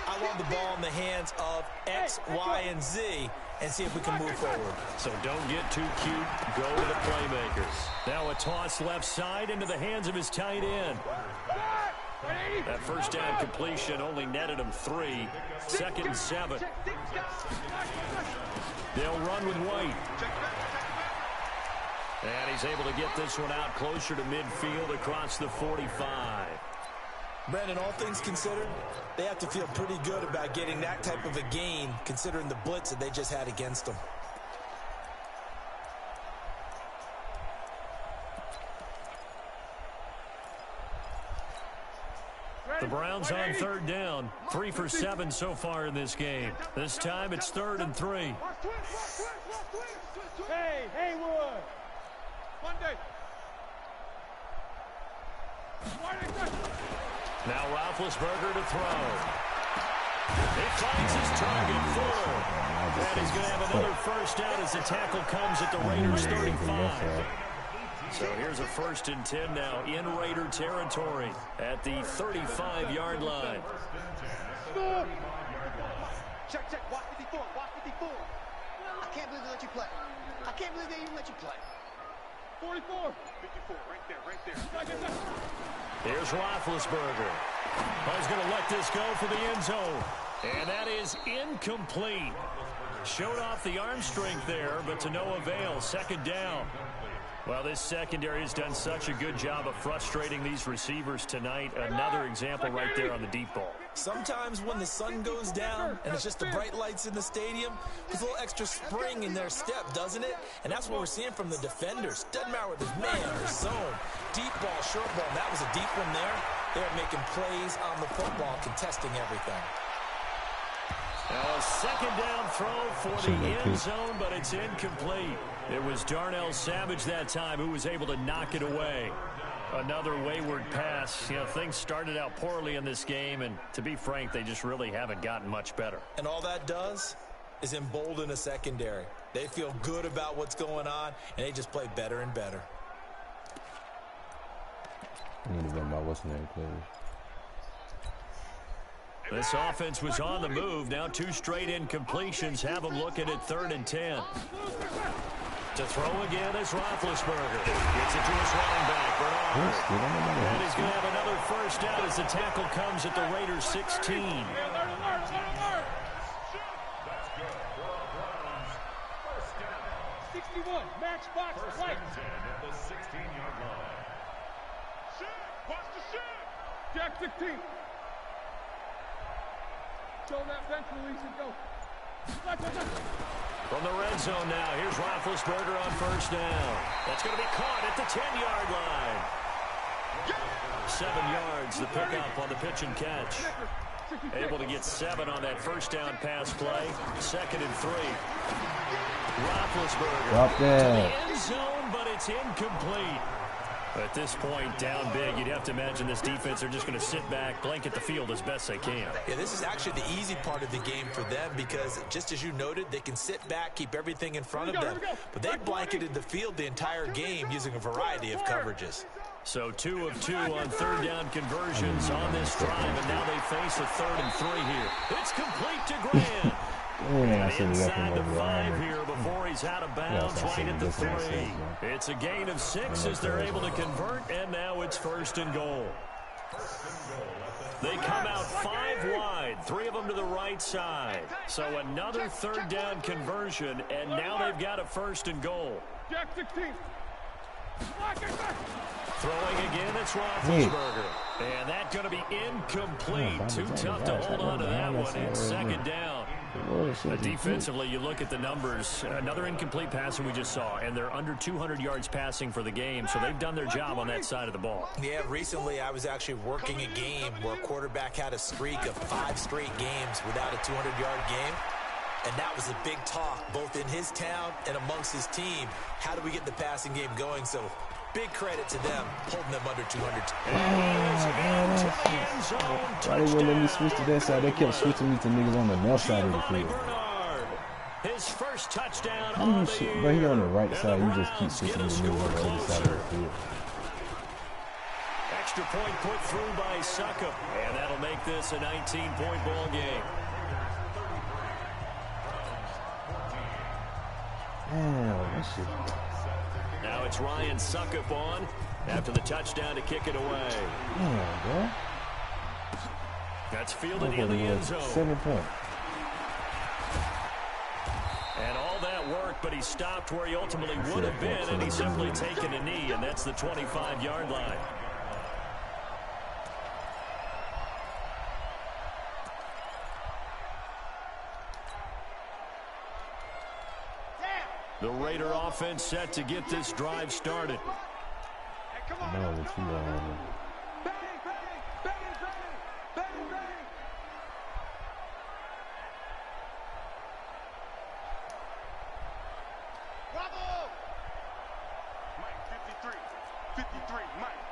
Speaker 4: I want the ball in the hands of X, Y, and Z and see if we can move forward.
Speaker 2: So don't get too cute. Go to the playmakers. Now a toss left side into the hands of his tight end. That first down completion only netted him 3. 2nd and 7. They'll run with White. And he's able to get this one out closer to midfield across the 45.
Speaker 4: Brandon, all things considered, they have to feel pretty good about getting that type of a gain considering the blitz that they just had against them.
Speaker 2: The Browns on 3rd down. 3 for 7 so far in this game. This time it's 3rd and 3.
Speaker 3: Hey, Heyward. Monday.
Speaker 2: Now Roethlisberger to throw. He finds his target, Fuller. And he's going to have another first down as the tackle comes at the Raiders' 35. So here's a 1st and 10 now in Raider territory at the 35-yard line.
Speaker 5: Check, check. Watch 54. Watch 54. I can't believe they let you play. I can't believe they even let you play.
Speaker 3: 44.
Speaker 5: 54. Right there.
Speaker 2: Here's Roethlisberger. He's going to let this go for the end zone. And that is incomplete. Showed off the arm strength there, but to no avail. 2nd down. Well, this secondary has done such a good job of frustrating these receivers tonight. Another example right there on the deep ball.
Speaker 4: Sometimes when the sun goes down and it's just the bright lights in the stadium, there's a little extra spring in their step, doesn't it? And that's what we're seeing from the defenders. Doesn't matter whether it's man or zone. Deep ball, short ball. That was a deep one there. They're making plays on the football, contesting everything.
Speaker 2: Now a 2nd down throw for the end zone, but it's incomplete. It was Darnell Savage that time who was able to knock it away. Another wayward pass. You know, things started out poorly in this game, and to be frank, they just really haven't gotten much better.
Speaker 4: And all that does is embolden a secondary. They feel good about what's going on, and they just play better and better.
Speaker 6: I need to run my what's name, please.
Speaker 2: This offense was on the move. Now 2 straight incompletions have them looking at 3rd and 10. To throw again is Roethlisberger. Gets it to his running back, Bernard. And he's going to have another first down as the tackle comes at the Raiders' 16.
Speaker 3: 61, matchbox, right.
Speaker 7: At the 16-yard line.
Speaker 5: Watch the shit.
Speaker 3: Jack 16. Show that bench release and go.
Speaker 2: From the red zone now, here's Roethlisberger on 1st down. That's going to be caught at the 10-yard line. 7 yards, the pickup on the pitch and catch. Able to get 7 on that first down pass play. 2nd and 3. Roethlisberger
Speaker 6: Drop
Speaker 2: to
Speaker 6: that.
Speaker 2: the end zone, but it's incomplete. At this point, down big, you'd have to imagine this defense, they're just going to sit back, blanket the field as best they can.
Speaker 4: Yeah, this is actually the easy part of the game for them because, just as you noted, they can sit back, keep everything in front of them. But they blanketed the field the entire game using a variety of coverages.
Speaker 2: So 2 of 2 on 3rd down conversions on this drive, and now they face a 3rd and 3 here. It's complete to Grant. Inside the 5 here before he's out of bounds right at the 3. It's a gain of 6 as they're able to convert, and now it's 1st and goal. They come out 5 wide, 3 of them to the right side. So another 3rd down conversion, and now they've got a 1st and goal.
Speaker 3: Jack 16.
Speaker 2: Throwing again, it's Roethlisberger. And that's going to be incomplete. Too tough to hold on to that one. It's 2nd down. Defensively, you look at the numbers. Another incomplete pass that we just saw, and they're under 200 yards passing for the game, so they've done their job on that side of the ball.
Speaker 4: Yeah, recently I was actually working a game where a quarterback had a streak of 5 straight games without a 200-yard game. And that was a big talk, both in his town and amongst his team. How do we get the passing game going? So big credit to them, holding them under 200.
Speaker 6: Why they wouldn't let me switch to that side? They kept switching me to niggas on the left side of the field.
Speaker 2: His first touchdown
Speaker 6: How do you
Speaker 2: of the
Speaker 6: shit,
Speaker 2: year.
Speaker 6: bro? He on the right
Speaker 2: And
Speaker 6: side.
Speaker 2: the
Speaker 6: He just
Speaker 2: Browns
Speaker 6: keeps
Speaker 2: get
Speaker 6: pushing
Speaker 2: a
Speaker 6: the move on
Speaker 2: score
Speaker 6: the other side of
Speaker 2: closer.
Speaker 6: the field.
Speaker 2: Extra point put through by Suckup, and that'll make this a 19-point ball game.
Speaker 6: Damn, that shit.
Speaker 2: Now it's Ryan Suckup on after the touchdown to kick it away.
Speaker 6: Damn, bro.
Speaker 2: That's fielded in the end zone.
Speaker 6: 7 points.
Speaker 2: And all that work, but he stopped where he ultimately would have been, and he's simply taken a knee, and that's the 25-yard line. The Raider offense set to get this drive started.
Speaker 6: No, what you on?
Speaker 5: Bravo! Mike, 53. 53,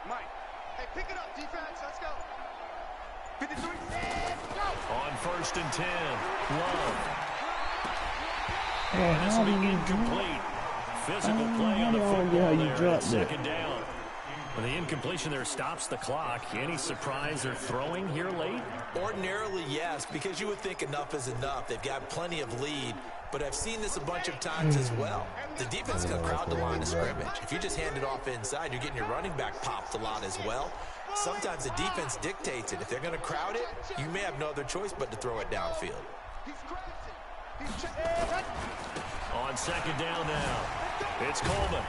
Speaker 5: Mike. Hey, pick it up, defense. Let's go. 53. And go!
Speaker 2: On 1st and 10, Love.
Speaker 6: Man,
Speaker 2: And this
Speaker 6: how
Speaker 2: will
Speaker 6: do
Speaker 2: be
Speaker 6: you
Speaker 2: incomplete. Physical play on the
Speaker 6: how
Speaker 2: football
Speaker 6: you
Speaker 2: there.
Speaker 6: dropped
Speaker 2: Second down. Well, the incompletion there stops the clock. Any surprise they're throwing here late?
Speaker 4: Ordinarily, yes, because you would think enough is enough. They've got plenty of lead, but I've seen this a bunch of times as well. The defense is going to crowd the line of scrimmage. If you just hand it off inside, you're getting your running back popped a lot as well. Sometimes the defense dictates it. If they're going to crowd it, you may have no other choice but to throw it downfield.
Speaker 5: He's crazy. He's checking.
Speaker 2: On second down now, it's Coleman.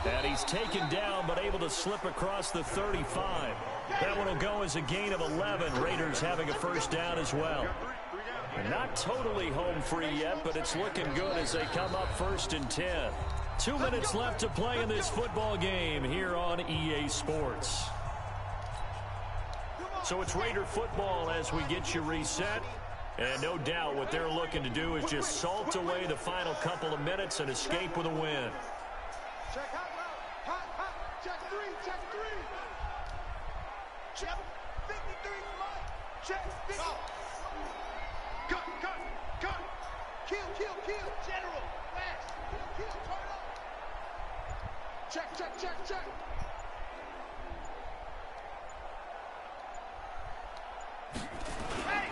Speaker 2: And he's taken down, but able to slip across the 35. That one will go as a gain of 11. Raiders having a first down as well. Not totally home free yet, but it's looking good as they come up 1st and 10. 2 minutes left to play in this football game here on EA Sports. So it's Raider football as we get you reset. And no doubt what they're looking to do is just salt away the final couple of minutes and escape with a win.
Speaker 5: Check hot route. Hot. Check 3. Check 53, Mike. Check 50. Cut. Kill. General. Flash. Kill. Turn up. Check. Hey.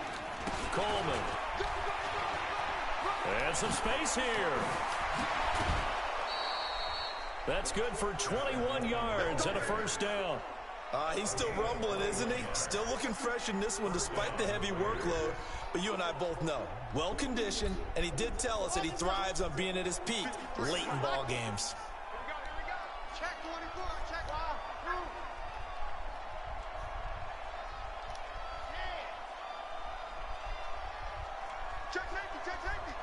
Speaker 2: Coleman. And some space here. That's good for 21 yards and a first down.
Speaker 4: He's still rumbling, isn't he? Still looking fresh in this one despite the heavy workload. But you and I both know, well-conditioned, and he did tell us that he thrives on being at his peak late in ball games.
Speaker 5: Here we go. Check 24. Check. Move. Check safety.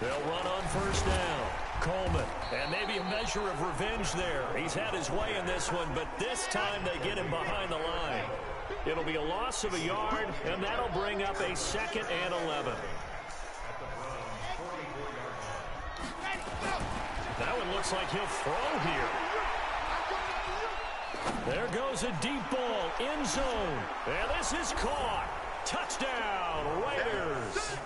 Speaker 2: They'll run on first down. Coleman, and maybe a measure of revenge there. He's had his way in this one, but this time they get him behind the line. It'll be a loss of a yard, and that'll bring up a 2nd and 11. That one looks like he'll throw here. There goes a deep ball, end zone, and this is caught. Touchdown, Raiders.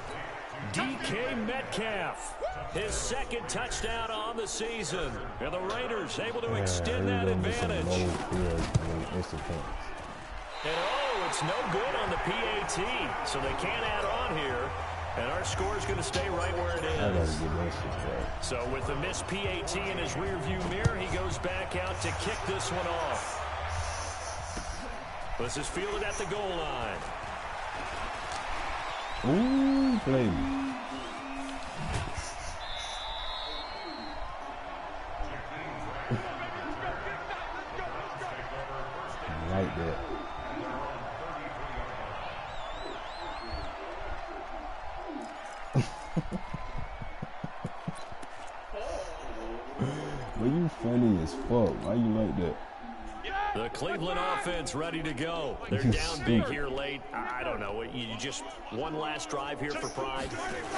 Speaker 2: DK Metcalf, his 2nd touchdown on the season. And the Raiders able to extend that advantage. And it's no good on the PAT, so they can't add on here. And our score is going to stay right where it is. So with the missed PAT in his rearview mirror, he goes back out to kick this one off. This is fielded at the goal line.
Speaker 6: Ooh, play. I like that. But you funny as fuck. Why you like that?
Speaker 2: The Cleveland offense ready to go. They're down big here late. I don't know. You just one last drive here for pride.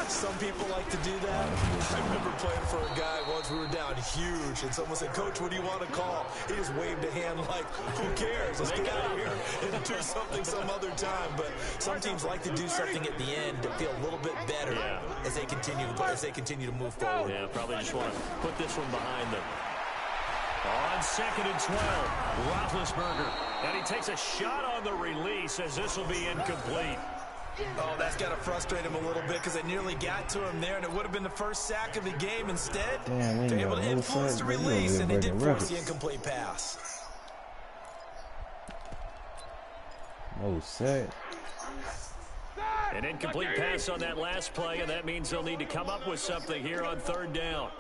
Speaker 4: Some people like to do that. I remember playing for a guy once. We were down huge, and someone said, "Coach, what do you want to call?" He just waved a hand like, "Who cares? Let's get out of here and do something some other time." But some teams like to do something at the end to feel a little bit better as they continue to move forward.
Speaker 2: Yeah, probably just want to put this one behind them. On 2nd and 12, Roethlisberger. And he takes a shot on the release as this will be incomplete.
Speaker 4: Oh, that's got to frustrate him a little bit because they nearly got to him there, and it would have been the first sack of the game. Instead, they're able to influence the release, and they did force the incomplete pass.
Speaker 6: No set.
Speaker 2: An incomplete pass on that last play, and that means they'll need to come up with something here on 3rd down.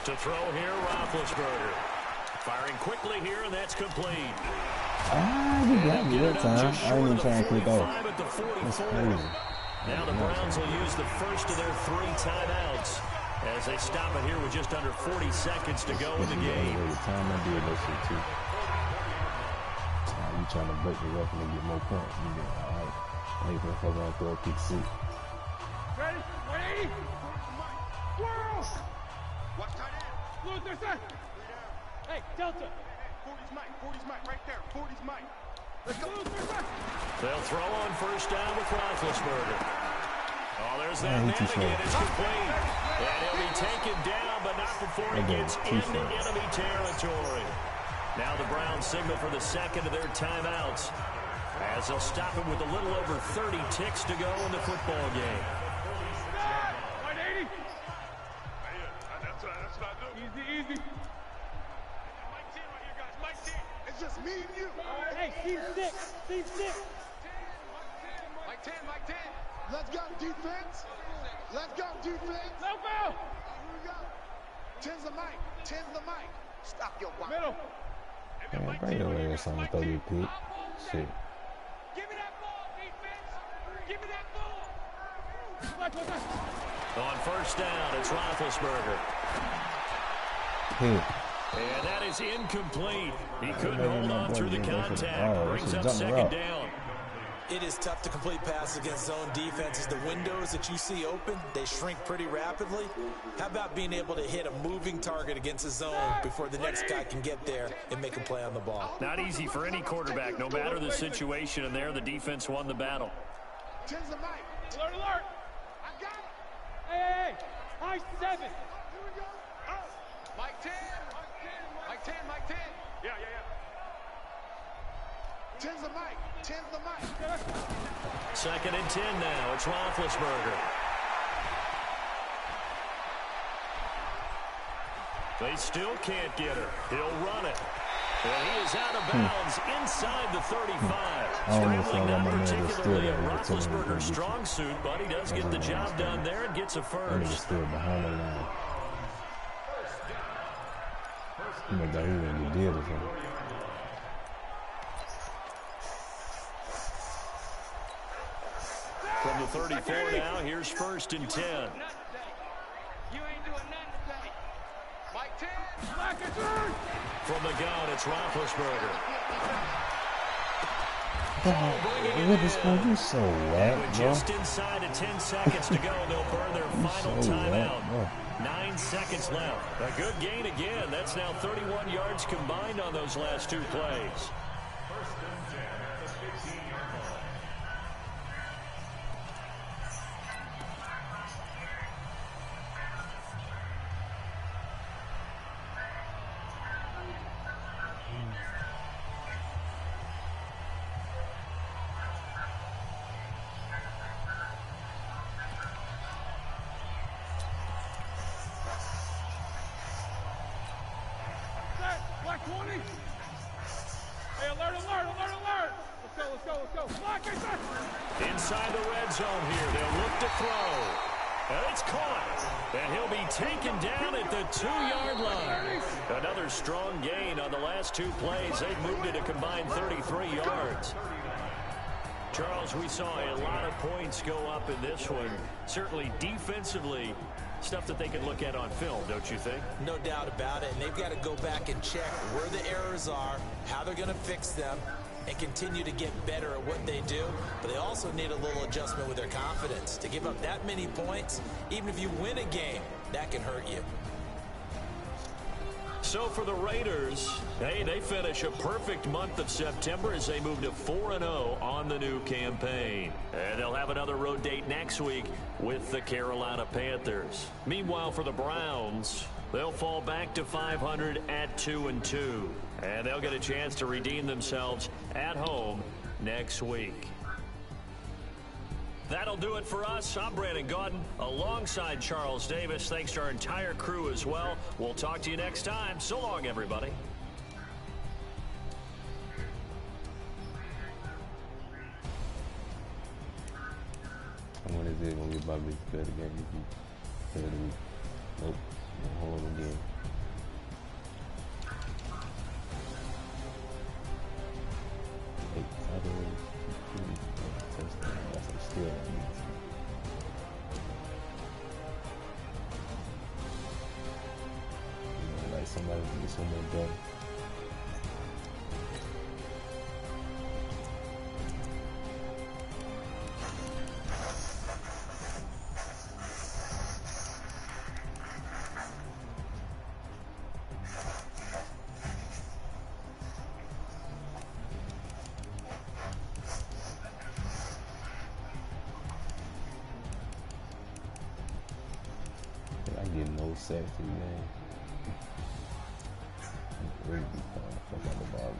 Speaker 2: To throw here, Roethlisberger. Firing quickly here, and that's complete.
Speaker 6: You got me that time. I ain't even trying to click off. That's crazy.
Speaker 2: Now the Browns will use the first of their 3 timeouts as they stop it here with just under 40 seconds to go in the game.
Speaker 6: The time I did that shit too. You trying to break the record and get more points. You get all right. Now you can fuck around throw a kick seat.
Speaker 3: Ready? 180. Swirl.
Speaker 5: Watch tight end.
Speaker 3: Lose their side. Hey, Delta.
Speaker 5: 40's Mike. 40's Mike right there. 40's Mike.
Speaker 3: Let's go. Lose their side.
Speaker 2: They'll throw on 1st down with Roethlisberger. Oh, there's that man again. It's complete. And he'll be taken down, but not before he gets into enemy territory. Now the Browns signal for the 2nd of their timeouts as they'll stop it with a little over 30 ticks to go in the football game.
Speaker 3: 180.
Speaker 5: That's what I do.
Speaker 3: Easy.
Speaker 5: Mike 10 right here, guys. Mike 10. It's just me and you.
Speaker 3: Hey, team 6. Team 6.
Speaker 5: Mike 10. Mike 10. Let's go, defense. Let's go, defense.
Speaker 3: Let's go.
Speaker 5: Here we go. 10's the Mike. 10's the Mike. Stop your block.
Speaker 3: Middle.
Speaker 6: Man, bring your ass on the 30 pick. Shit.
Speaker 3: Give me that ball, defense. Give me that ball.
Speaker 2: On 1st down, it's Roethlisberger.
Speaker 6: Hit.
Speaker 2: And that is incomplete. He couldn't hold on through the contact. Brings up 2nd down.
Speaker 4: It is tough to complete passes against zone defenses. The windows that you see open, they shrink pretty rapidly. How about being able to hit a moving target against a zone before the next guy can get there and make a play on the ball?
Speaker 2: Not easy for any quarterback, no matter the situation, and there the defense won the battle.
Speaker 5: 10's the Mike.
Speaker 3: Alert, alert.
Speaker 5: I got it.
Speaker 3: Hey. High 7.
Speaker 5: Here we go. Mike 10. Mike 10. Mike 10. Yeah. 10's the Mike. 10's the Mike.
Speaker 2: 2nd and 10 now. It's Roethlisberger. They still can't get her. He'll run it. And he is out of bounds inside the 35. Scrambling not particularly a Roethlisberger's strong suit, but he does get the job done there and gets a first.
Speaker 6: Still behind the line. You know that he really did it.
Speaker 2: From the 34 now, here's 1st and 10.
Speaker 3: You ain't doing nothing today.
Speaker 5: Mike 10.
Speaker 2: From the gun, it's Roethlisberger.
Speaker 6: What is going to do so whack,
Speaker 2: With
Speaker 6: bro?
Speaker 2: just inside of 10 seconds to go, they'll burn their final timeout. 9 seconds left. A good gain again. That's now 31 yards combined on those last 2 plays.
Speaker 3: Black 20. Hey, alert. Let's go. Black,
Speaker 2: Inside the red zone here. They'll look to throw. And it's caught. And he'll be taken down at the 2-yard line. Another strong gain on the last 2 plays. They've moved it a combined 33 yards. Charles, we saw a lot of points go up in this one. Certainly defensively, stuff that they can look at on film, don't you think?
Speaker 4: No doubt about it. And they've got to go back and check where the errors are, how they're going to fix them, and continue to get better at what they do. But they also need a little adjustment with their confidence. To give up that many points, even if you win a game, that can hurt you.
Speaker 2: So for the Raiders, hey, they finish a perfect month of September as they move to 4-0 on the new campaign. And they'll have another road date next week with the Carolina Panthers. Meanwhile, for the Browns, they'll fall back to 500 at 2-2. And they'll get a chance to redeem themselves at home next week. That'll do it for us. I'm Brandon Gaudin alongside Charles Davis. Thanks to our entire crew as well. We'll talk to you next time. So long, everybody.
Speaker 6: When is it going to get by me to play the game? Play the week. Nope. Hold on again. Like somebody to get somewhere done. I get no sacks in the game. Really be fun. Fuck out the ball.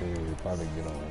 Speaker 6: We'll probably get on it.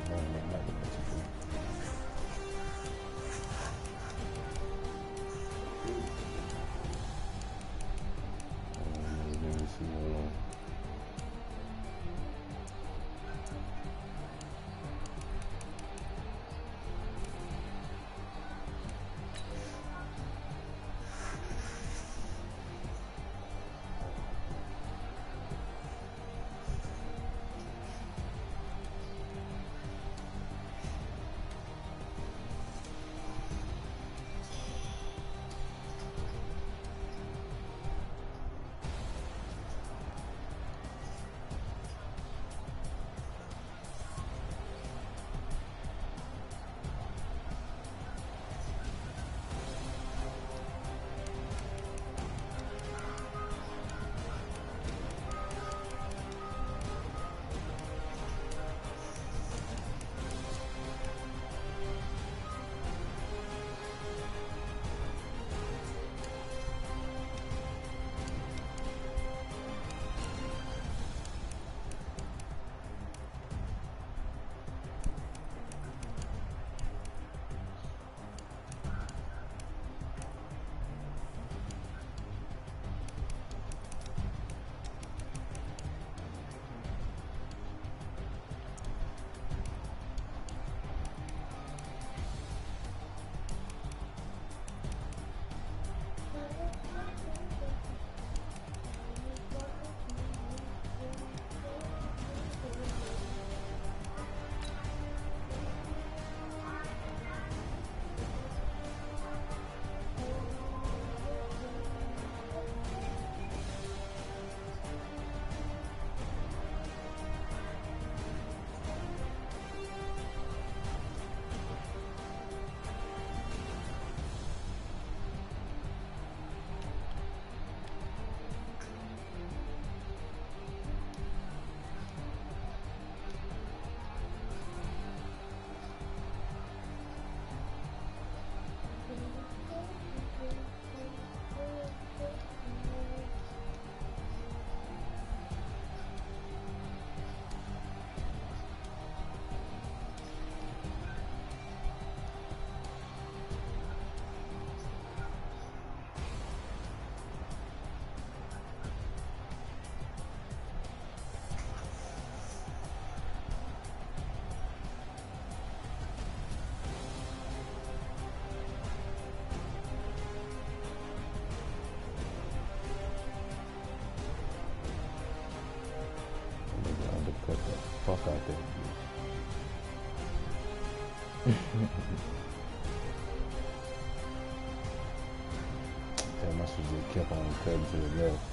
Speaker 6: Damn, I should just kept on cutting to the left.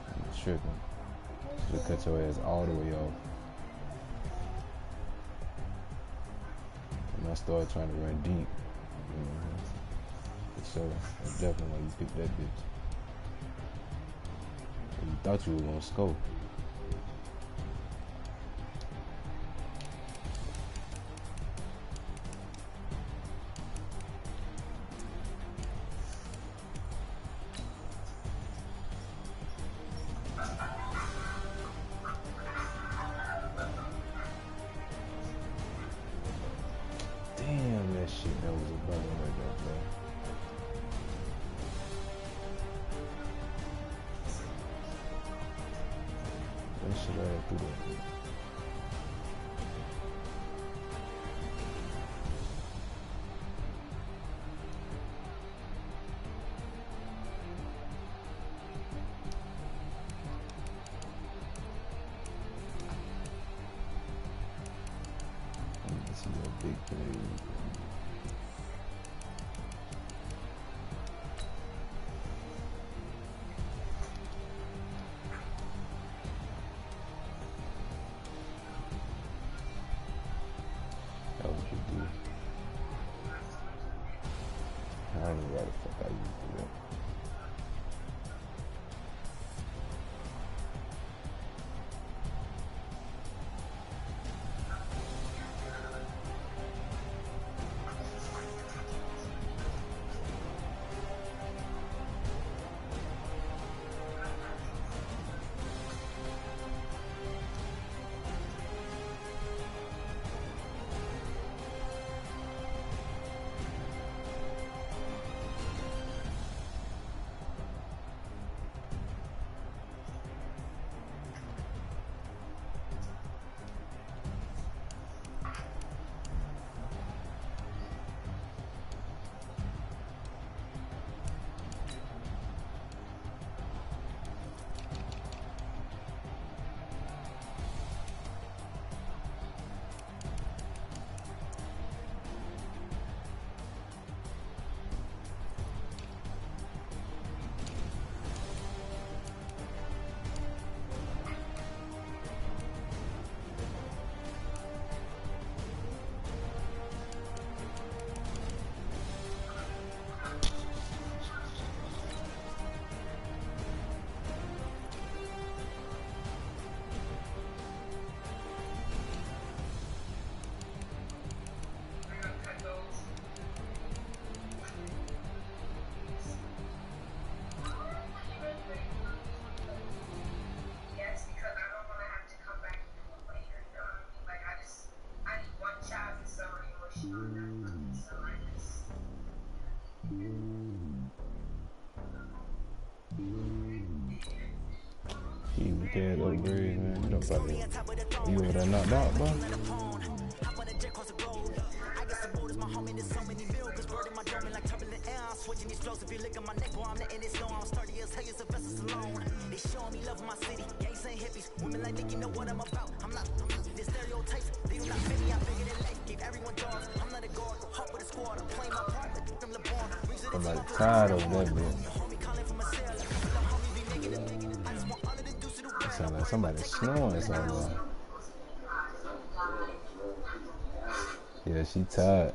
Speaker 6: I'm tripping. Should cut your ass all the way off. And I started trying to run deep. So definitely why you picked that bitch. You thought you were gonna score. Damn, that shit, that was a bummer right there, bro. That shit right through there. Let me see that big play. That was a good deal. I don't know why the fuck I used to do that. He was dead upgrade, man. You don't probably you over there knocked out, bro. I'm like tired of that bitch. Sound like somebody snoring somewhere. Yeah, she tired.